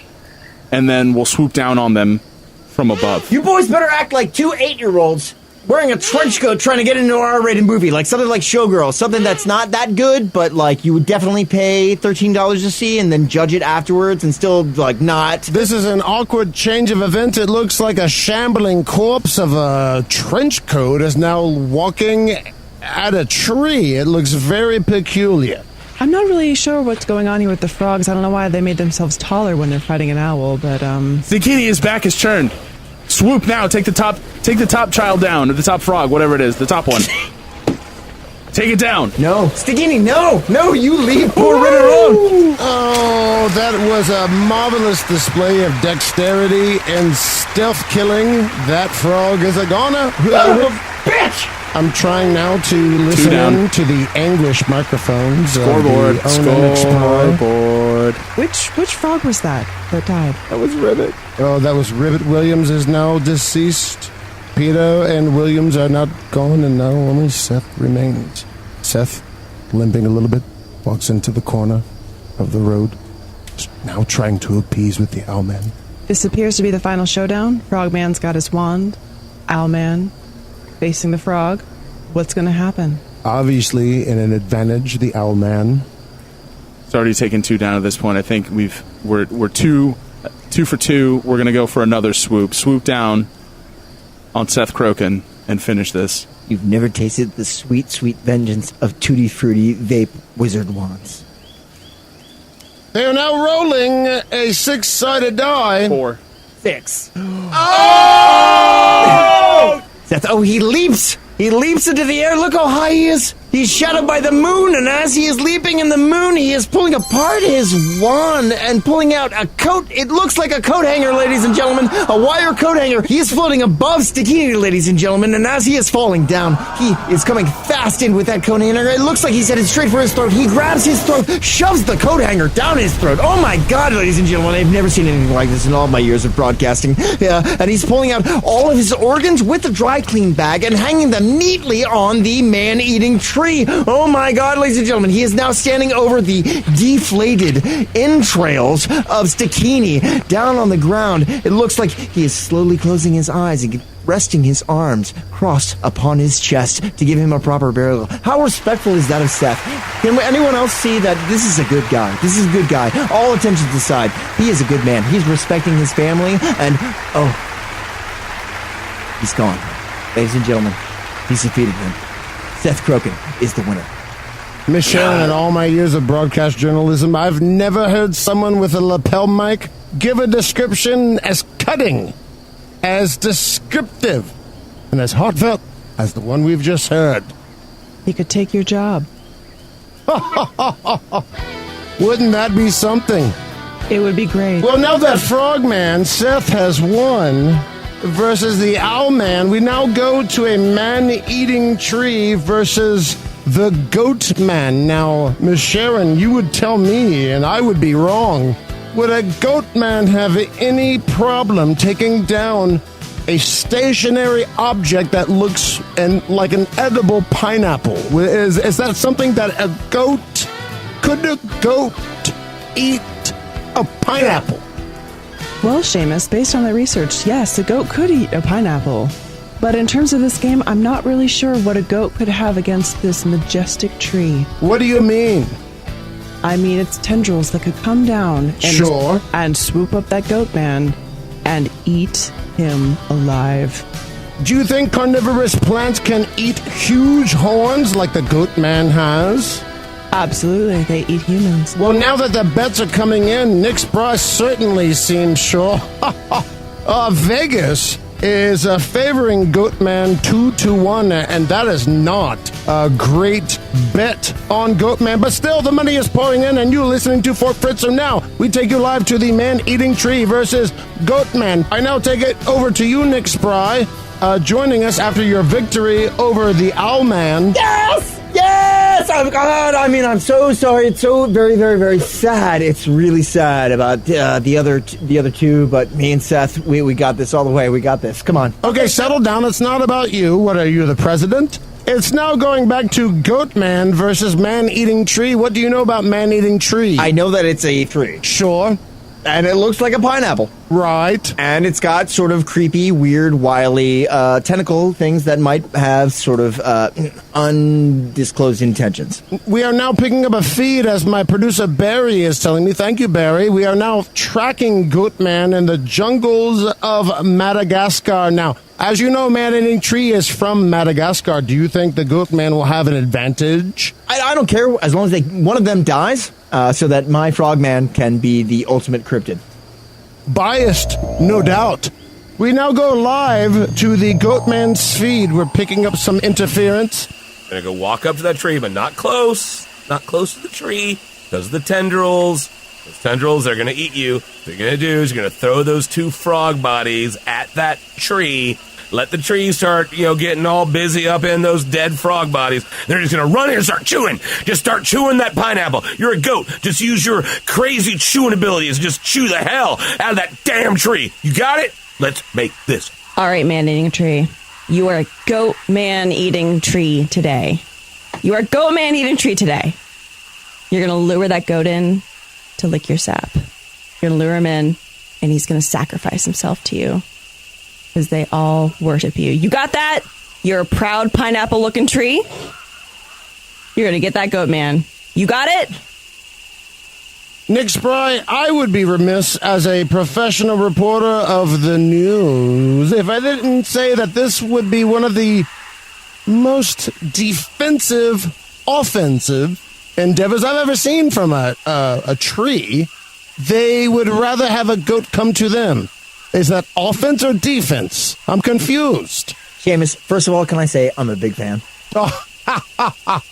Speaker 2: And then we'll swoop down on them from above.
Speaker 5: You boys better act like 2 8-year-olds. wearing a trench coat trying to get into an R-rated movie, like something like Showgirls, something that's not that good, but like you would definitely pay $13 to see and then judge it afterwards and still like not.
Speaker 8: This is an awkward change of events. It looks like a shambling corpse of a trench coat is now walking at a tree. It looks very peculiar.
Speaker 9: I'm not really sure what's going on here with the frogs. I don't know why they made themselves taller when they're fighting an owl, but
Speaker 2: Zucchini, his back is turned. Swoop now. Take the top child down, or the top frog, whatever it is, the top one. Take it down.
Speaker 5: No, Stigini, no, you leave poor Ritter alone.
Speaker 8: Oh, that was a marvelous display of dexterity and stealth killing. That frog is a goner.
Speaker 5: Bitch!
Speaker 8: I'm trying now to listen in to the anguish microphones.
Speaker 2: Scoreboard.
Speaker 9: which frog was that died?
Speaker 2: That was Ribbit.
Speaker 8: Oh, that was Ribbit. Williams is now deceased. Peter and Williams are not gone, and now only Seth remains. Seth, limping a little bit, walks into the corner of the road, now trying to appease with the Owlman.
Speaker 9: This appears to be the final showdown. Frogman's got his wand. Owlman facing the frog. What's going to happen?
Speaker 8: Obviously, in an advantage, the Owlman.
Speaker 2: It's already taken 2 down at this point. I think we're 2 for 2. We're gonna go for another swoop. Swoop down on Seth Crokin and finish this.
Speaker 5: You've never tasted the sweet, sweet vengeance of Tutti Frutti vape wizard wands.
Speaker 8: They are now rolling a 6-sided die.
Speaker 2: 4.
Speaker 5: 6. Seth, he leaps! He leaps into the air. Look how high he is. He's shadowed by the moon, and as he is leaping in the moon, he is pulling apart his wand and pulling out a coat. It looks like a coat hanger, ladies and gentlemen, a wire coat hanger. He is floating above Stikini, ladies and gentlemen, and as he is falling down, he is coming fast in with that coat hanger. It looks like he's headed straight for his throat. He grabs his throat, shoves the coat hanger down his throat. Oh my God, ladies and gentlemen, I've never seen anything like this in all my years of broadcasting. Yeah, and he's pulling out all of his organs with the dry clean bag and hanging them neatly on the man-eating tree. Oh my God, ladies and gentlemen, he is now standing over the deflated entrails of Stikini down on the ground. It looks like he is slowly closing his eyes and resting his arms crossed upon his chest to give him a proper burial. How respectful is that of Seth? Can anyone else see that this is a good guy? This is a good guy. All attentions aside, he is a good man. He's respecting his family, and he's gone. Ladies and gentlemen, he's defeated him. Seth Crokin is the winner.
Speaker 8: Miss Sharon, in all my years of broadcast journalism, I've never heard someone with a lapel mic give a description as cutting, as descriptive, and as heartfelt as the one we've just heard.
Speaker 9: He could take your job.
Speaker 8: Wouldn't that be something?
Speaker 9: It would be great.
Speaker 8: Well, now that Frogman, Seth, has won versus the Owlman, we now go to a man-eating tree versus the Goatman. Now, Miss Sharon, you would tell me, and I would be wrong. Would a Goatman have any problem taking down a stationary object that looks like an edible pineapple? Is that something that a goat... Could a goat eat a pineapple?
Speaker 9: Well, Seamus, based on the research, yes, a goat could eat a pineapple. But in terms of this game, I'm not really sure what a goat could have against this majestic tree.
Speaker 8: What do you mean?
Speaker 9: I mean, it's tendrils that could come down and swoop up that goat man and eat him alive.
Speaker 8: Do you think carnivorous plants can eat huge horns like the goat man has?
Speaker 9: Absolutely, they eat humans.
Speaker 8: Well, now that the bets are coming in, Nick Spry certainly seems sure. Vegas is favoring Goatman 2-1, and that is not a great bet on Goatman. But still, the money is pouring in, and you're listening to Fort Fritz. So now we take you live to the man-eating tree versus Goatman. I now take it over to you, Nick Spry, joining us after your victory over the Owlman.
Speaker 5: Yes! Yes! Oh, God, I mean, I'm so sorry. It's so very, very, very sad. It's really sad about the other two, but me and Seth, we got this all the way. We got this. Come on.
Speaker 8: Okay, settle down. It's not about you. What are you, the president? It's now going back to Goatman versus Man-Eating Tree. What do you know about Man-Eating Tree?
Speaker 5: I know that it's a tree.
Speaker 8: Sure.
Speaker 5: And it looks like a pineapple.
Speaker 8: Right.
Speaker 5: And it's got sort of creepy, weird, wily tentacle things that might have sort of undisclosed intentions.
Speaker 8: We are now picking up a feed, as my producer Barry is telling me. Thank you, Barry. We are now tracking Goatman in the jungles of Madagascar. Now, as you know, Man-Eating Tree is from Madagascar. Do you think the Goatman will have an advantage?
Speaker 5: I don't care, as long as one of them dies, so that my frogman can be the ultimate cryptid.
Speaker 8: Biased, no doubt. We now go live to the Goatman's feed. We're picking up some interference.
Speaker 3: Gonna go walk up to that tree, but not close. Not close to the tree, because of the tendrils. Those tendrils are gonna eat you. What they're gonna do is you're gonna throw those 2 frog bodies at that tree. Let the tree start, getting all busy up in those dead frog bodies. They're just going to run in and start chewing. Just start chewing that pineapple. You're a goat. Just use your crazy chewing abilities. Just chew the hell out of that damn tree. You got it? Let's make this.
Speaker 4: All right, man-eating tree. You are a goat man-eating tree today. You are a goat man-eating tree today. You're going to lure that goat in to lick your sap. You're going to lure him in, and he's going to sacrifice himself to you. Because they all worship you. You got that? You're a proud pineapple-looking tree. You're going to get that goat man. You got it?
Speaker 8: Nick Spry, I would be remiss as a professional reporter of the news if I didn't say that this would be one of the most defensive, offensive endeavors I've ever seen from a tree. They would rather have a goat come to them. Is that offense or defense? I'm confused.
Speaker 5: Seamus, first of all, can I say I'm a big fan?
Speaker 8: Oh,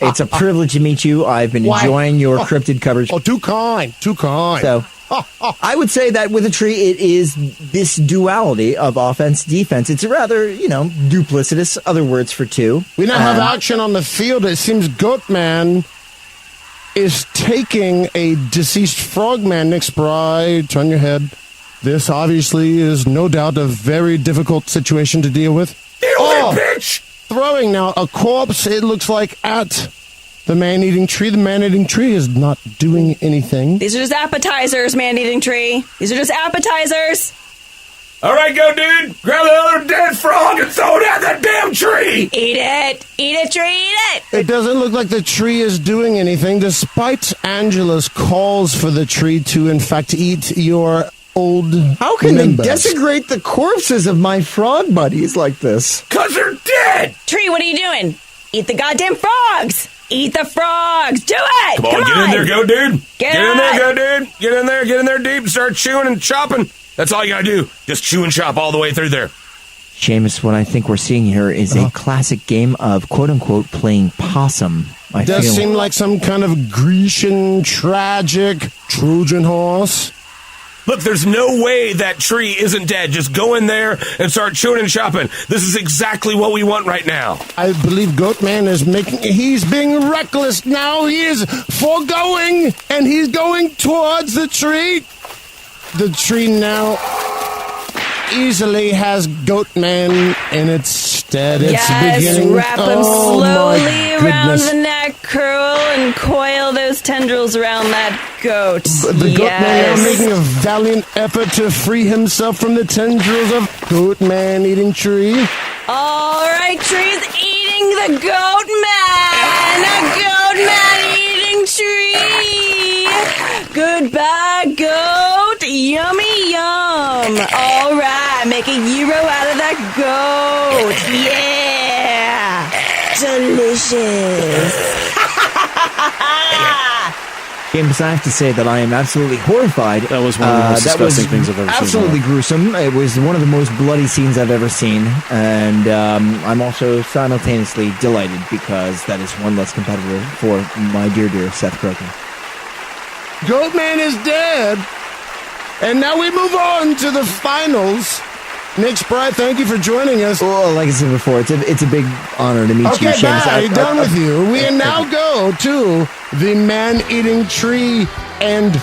Speaker 5: it's a privilege to meet you. I've been enjoying your cryptid coverage.
Speaker 8: Oh, too kind.
Speaker 5: So, I would say that with a tree, it is this duality of offense, defense. It's a rather, duplicitous, other words for two.
Speaker 8: We now have action on the field. It seems Goatman is taking a deceased frogman. Nick Spry, turn your head. This obviously is no doubt a very difficult situation to deal with.
Speaker 6: Bitch!
Speaker 8: Throwing now a corpse, it looks like, at the man-eating tree. The man-eating tree is not doing anything.
Speaker 4: These are just appetizers, man-eating tree. These are just appetizers.
Speaker 6: All right, go, dude. Grab the other dead frog and throw it at that damn tree.
Speaker 4: Eat it. Eat it, tree. Eat it.
Speaker 8: It doesn't look like the tree is doing anything, despite Angela's calls for the tree to, in fact, eat your old
Speaker 5: How can
Speaker 8: members.
Speaker 5: they desecrate the corpses of my frog buddies like this?
Speaker 6: Because they're dead.
Speaker 4: Tree, what are you doing? Eat the goddamn frogs. Eat the frogs. Do it.
Speaker 3: Come on, get in there, go, dude.
Speaker 4: Get
Speaker 3: in there, go, dude. Get in there deep and start chewing and chopping. That's all you gotta do. Just chew and chop all the way through there.
Speaker 5: Seamus, what I think we're seeing here is a classic game of quote-unquote playing possum.
Speaker 8: It does seem like some kind of Grecian, tragic Trojan horse.
Speaker 3: Look, there's no way that tree isn't dead. Just go in there and start chewing and chopping. This is exactly what we want right now.
Speaker 8: I believe Goatman he's being reckless now. He is foregoing, and he's going towards the tree. The tree now easily has Goatman in its stead. It's beginning.
Speaker 4: Wrap him slowly around the neck, curl and coil those tendrils around that goat.
Speaker 8: The Goatman now making a valiant effort to free himself from the tendrils of Goatman-eating tree.
Speaker 4: All right, tree's eating the Goatman. A Goatman-eating tree. Goodbye, goat. Yummy yum. All right, make a gyro out of that goat. Yeah. Delicious.
Speaker 5: James, I have to say that I am absolutely horrified.
Speaker 2: That was one of the most disgusting things I've ever seen.
Speaker 5: Absolutely gruesome. It was one of the most bloody scenes I've ever seen. And I'm also simultaneously delighted because that is one less competitor for my dear Seth Croken.
Speaker 8: Goatman is dead. And now we move on to the finals. Nick Spry, thank you for joining us.
Speaker 5: Well, like I said before, it's a big honor to meet you,
Speaker 8: Okay,
Speaker 5: Seamus.
Speaker 8: done with you. We now go to the man-eating tree, and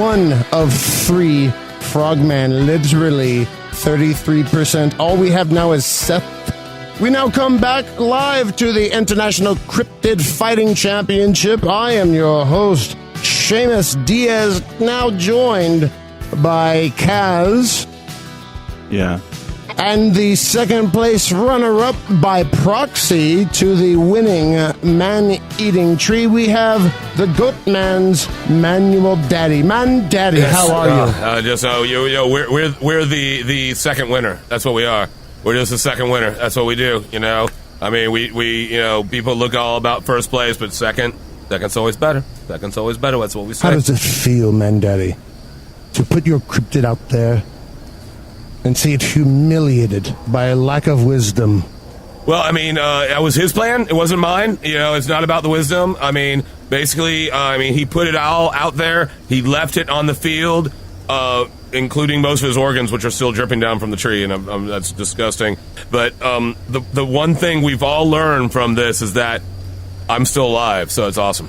Speaker 8: one of three frogman, literally 33%. All we have now is Seth. We now come back live to the International Cryptid Fighting Championship. I am your host, Seamus Diaz, now joined by Kaz.
Speaker 2: Yeah.
Speaker 8: And the second place runner-up by proxy to the winning man-eating tree, we have the Goatman's Manual Daddy. Man Daddy, how are you?
Speaker 3: We're the second winner. That's what we are. We're just the second winner. That's what we do. I mean, we people look all about first place, but second's always better. Second's always better. That's what we say.
Speaker 8: How does it feel, Man Daddy, to put your cryptid out there and see it humiliated by a lack of wisdom?
Speaker 3: Well, I mean, that was his plan. It wasn't mine. It's not about the wisdom. I mean, basically, he put it all out there. He left it on the field, including most of his organs, which are still dripping down from the tree, and that's disgusting. But the one thing we've all learned from this is that I'm still alive, so it's awesome.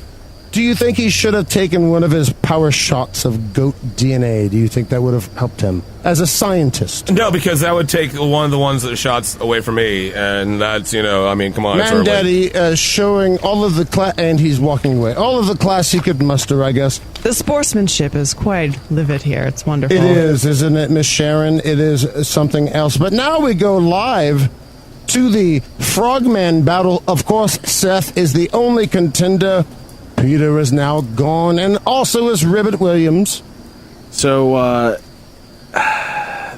Speaker 8: Do you think he should have taken one of his power shots of goat DNA? Do you think that would have helped him as a scientist?
Speaker 3: No, because that would take one of the ones that shots away from me, and that's, come on.
Speaker 8: Man Daddy showing all of the class, and he's walking away. All of the class he could muster, I guess.
Speaker 9: The sportsmanship is quite livid here. It's wonderful.
Speaker 8: It is, isn't it, Miss Sharon? It is something else. But now we go live to the Frogman battle. Of course, Seth is the only contender. Peter is now gone, and also is Ribbit Williams.
Speaker 2: So,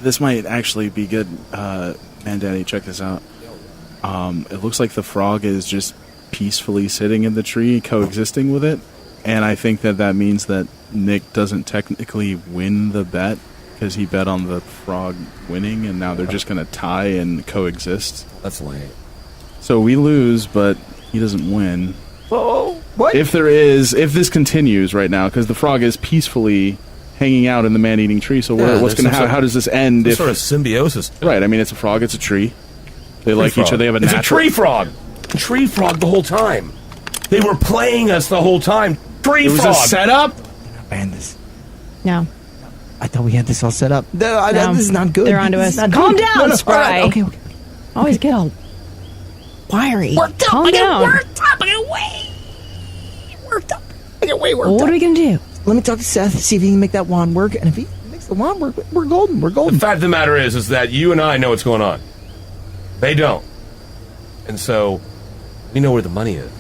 Speaker 2: this might actually be good. Man Daddy, check this out. It looks like the frog is just peacefully sitting in the tree, coexisting with it. And I think that means that Nick doesn't technically win the bet, because he bet on the frog winning, and now they're just going to tie and coexist.
Speaker 3: That's lame.
Speaker 2: So we lose, but he doesn't win.
Speaker 5: Oh, what?
Speaker 2: If this continues right now, because the frog is peacefully hanging out in the man-eating tree, so what's going to happen? How does this end?
Speaker 3: Sort of symbiosis.
Speaker 2: Right, I mean, it's a frog, it's a tree. They like each other, they have a natural...
Speaker 3: It's a tree frog! Tree frog the whole time. They were playing us the whole time. Tree frog!
Speaker 2: It was a setup?
Speaker 5: Man, this...
Speaker 4: No.
Speaker 5: I thought we had this all set up. No, this is not good.
Speaker 4: They're onto us. Calm down, Spry.
Speaker 5: Right, okay.
Speaker 4: Always get all wiry.
Speaker 7: Worked up.
Speaker 4: Calm down.
Speaker 7: I get way worked up.
Speaker 4: What are we going to do?
Speaker 5: Let me talk to Seth, see if he can make that wand work, and if he makes the wand work, we're golden. We're golden.
Speaker 3: The fact of the matter is that you and I know what's going on. They don't. And so, we know where the money is.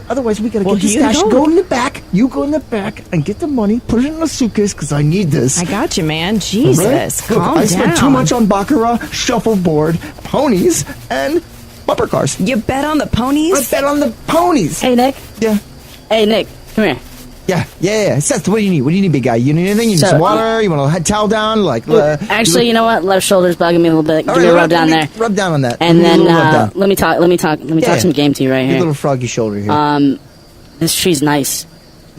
Speaker 5: Otherwise, we gotta get the stash. Go in the back. You go in the back and get the money. Put it in a suitcase because I need this.
Speaker 4: I got you, man. Jesus,
Speaker 5: right?
Speaker 4: calm down.
Speaker 5: I spent too much on baccarat, shuffleboard, ponies, and bumper cars.
Speaker 4: You bet on the ponies?
Speaker 5: I bet on the ponies.
Speaker 11: Hey, Nick.
Speaker 5: Yeah.
Speaker 11: Hey, Nick. Come here.
Speaker 5: Yeah. Seth, what do you need? What do you need, big guy? You need anything? You need some water? You want a head towel down?
Speaker 11: Actually, you know what? Left shoulder's bugging me a little bit. Give me a rub down there.
Speaker 5: Rub down on that.
Speaker 11: And then let me talk some game to you right here.
Speaker 5: Your little froggy shoulder here.
Speaker 11: This tree's nice.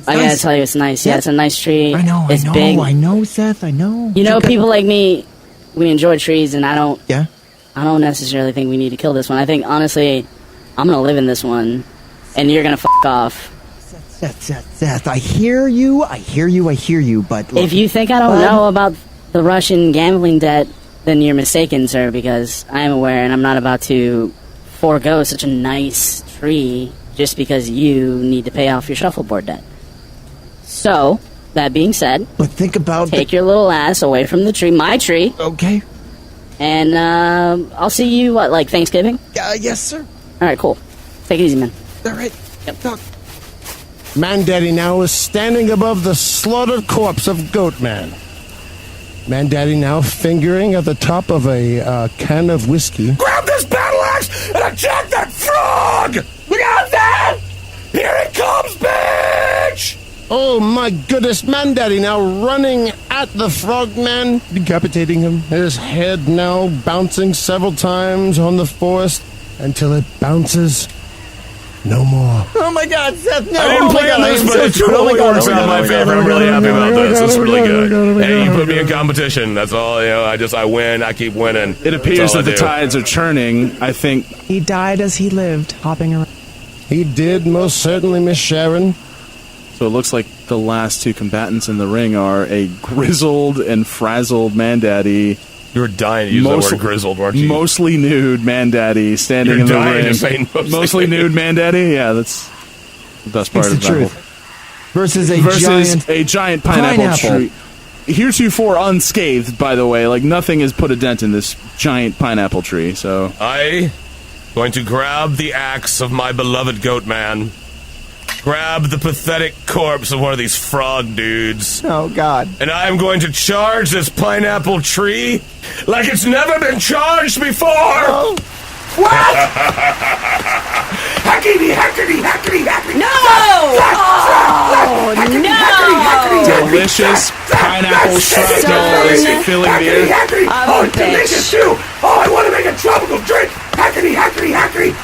Speaker 11: I gotta tell you, it's nice. Yeah, it's a nice tree.
Speaker 5: I know,
Speaker 11: big.
Speaker 5: Seth, I know.
Speaker 11: You know, people like me, we enjoy trees, and I don't necessarily think we need to kill this one. I think, honestly, I'm gonna live in this one, and you're gonna fuck off.
Speaker 5: Seth, I hear you, but...
Speaker 11: Look, if you think I don't know about the Russian gambling debt, then you're mistaken, sir, because I am aware, and I'm not about to forego such a nice tree just because you need to pay off your shuffleboard debt. So, that being said...
Speaker 5: But think about...
Speaker 11: Take your little ass away from the tree, my tree.
Speaker 5: Okay.
Speaker 11: And, I'll see you, Thanksgiving?
Speaker 5: Yes, sir.
Speaker 11: Alright, cool. Take it easy, man.
Speaker 5: Alright.
Speaker 11: Yep.
Speaker 5: Talk.
Speaker 8: Man Daddy now is standing above the slaughtered corpse of Goatman. Man Daddy now fingering at the top of a can of whiskey.
Speaker 6: Grab this battle axe and attack that frog! Look out there! Here it comes, bitch!
Speaker 8: Oh my goodness, Man Daddy now running at the Frogman, decapitating him. His head now bouncing several times on the forest until it bounces no more.
Speaker 5: Oh my God, Seth, no!
Speaker 3: I didn't plan this, but it totally works out in my favor. I'm really happy about this. It's really good. Hey, you put me in competition. That's all. I win. I keep winning.
Speaker 2: It appears that the tides are turning. I think
Speaker 9: he died as he lived, hopping around.
Speaker 8: He did, most certainly, Miss Sharon.
Speaker 2: So it looks like the last two combatants in the ring are a grizzled and frazzled Man Daddy.
Speaker 3: You were dying to use the word grizzled, weren't you?
Speaker 2: Mostly nude Man Daddy standing in the ring. Mostly nude Man Daddy? Yeah, that's the best part of the battle.
Speaker 5: Versus a giant
Speaker 2: pineapple tree. heretofore unscathed, by the way. Like, nothing has put a dent in this giant pineapple tree, so...
Speaker 3: I going to grab the axe of my beloved Goatman, grab the pathetic corpse of one of these frog dudes.
Speaker 5: Oh, God.
Speaker 3: And I'm going to charge this pineapple tree like it's never been charged before!
Speaker 5: Oh.
Speaker 7: What? Hackety, hackety, hackety, hackety.
Speaker 4: No!
Speaker 7: Oh,
Speaker 4: no!
Speaker 2: Delicious pineapple shrapnel is filling the air.
Speaker 7: Hackety, oh, delicious too. Oh, I want to make a tropical drink. Hackety, hackety, hackety.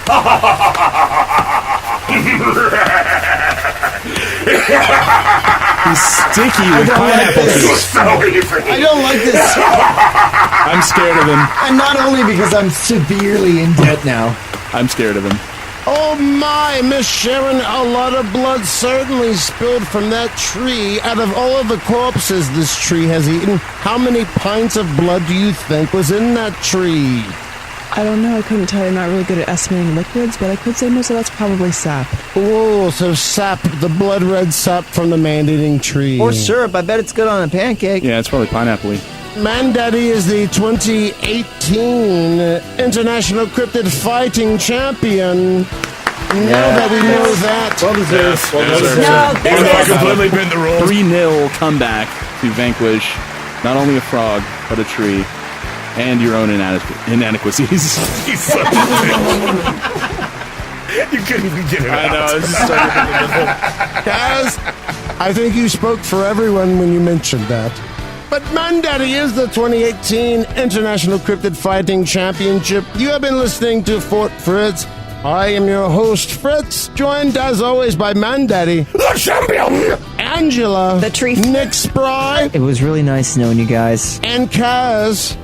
Speaker 2: He's sticky with pineapple juice.
Speaker 5: I don't like this.
Speaker 2: I'm scared of him.
Speaker 5: And not only because I'm severely in debt now.
Speaker 2: I'm scared of him.
Speaker 8: Oh my, Miss Sharon, a lot of blood certainly spilled from that tree. Out of all of the corpses this tree has eaten, how many pints of blood do you think was in that tree?
Speaker 9: I don't know. I couldn't tell you. I'm not really good at estimating liquids, but I could say most of that's probably sap.
Speaker 8: Oh, so sap, the blood red sap from the man-eating tree.
Speaker 5: Or syrup. I bet it's good on a pancake.
Speaker 2: Yeah, it's probably pineapple-y.
Speaker 8: Mandaddy is the 2018 International Cryptid Fighting Champion. Now that we know that.
Speaker 5: Well deserved.
Speaker 4: No,
Speaker 3: Even though I
Speaker 4: this is...
Speaker 3: completely bent the rules.
Speaker 2: 3-0 comeback to vanquish not only a frog, but a tree. And your own inadequacies.
Speaker 3: You son of a bitch. You couldn't even get it out.
Speaker 2: I know, it's just starting to
Speaker 8: Guys, I think you spoke for everyone when you mentioned that. But Mandaddy is the 2018 International Cryptid Fighting Championship. You have been listening to Fort Fritz. I am your host, Fritz, joined as always by Mandaddy,
Speaker 7: The champion.
Speaker 8: Angela,
Speaker 4: The tree.
Speaker 8: Nick Spry,
Speaker 5: It was really nice knowing you guys.
Speaker 8: and Kaz.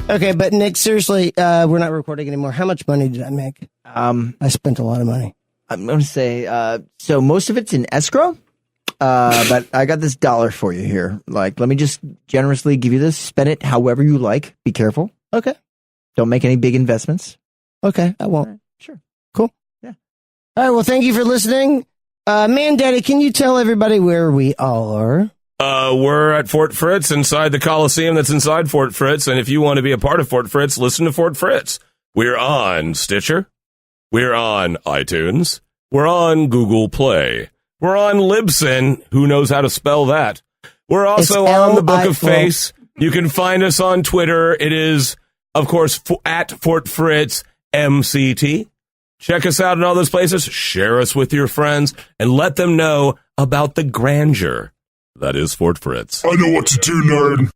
Speaker 1: Okay, but Nick, seriously, we're not recording anymore. How much money did I make? I spent a lot of money.
Speaker 5: I'm going to say, so most of it's in escrow, but I got this $1 for you here. Like, let me just generously give you this. Spend it however you like. Be careful.
Speaker 1: Okay.
Speaker 5: Don't make any big investments.
Speaker 1: Okay, I won't.
Speaker 5: Right, sure.
Speaker 1: Cool.
Speaker 5: Yeah.
Speaker 1: All right, well, thank you for listening. Mandaddy, can you tell everybody where we all are?
Speaker 3: We're at Fort Fritz inside the Coliseum that's inside Fort Fritz. And if you want to be a part of Fort Fritz, listen to Fort Fritz. We're on Stitcher. We're on iTunes. We're on Google Play. We're on Libsyn. Who knows how to spell that? We're also
Speaker 1: It's
Speaker 3: on the Book of
Speaker 1: L-I-O.
Speaker 3: Face. You can find us on Twitter. It is, of course, at Fort Fritz MCT. Check us out in all those places. Share us with your friends and let them know about the grandeur that is Fort Fritz.
Speaker 10: I know what to do, nerd.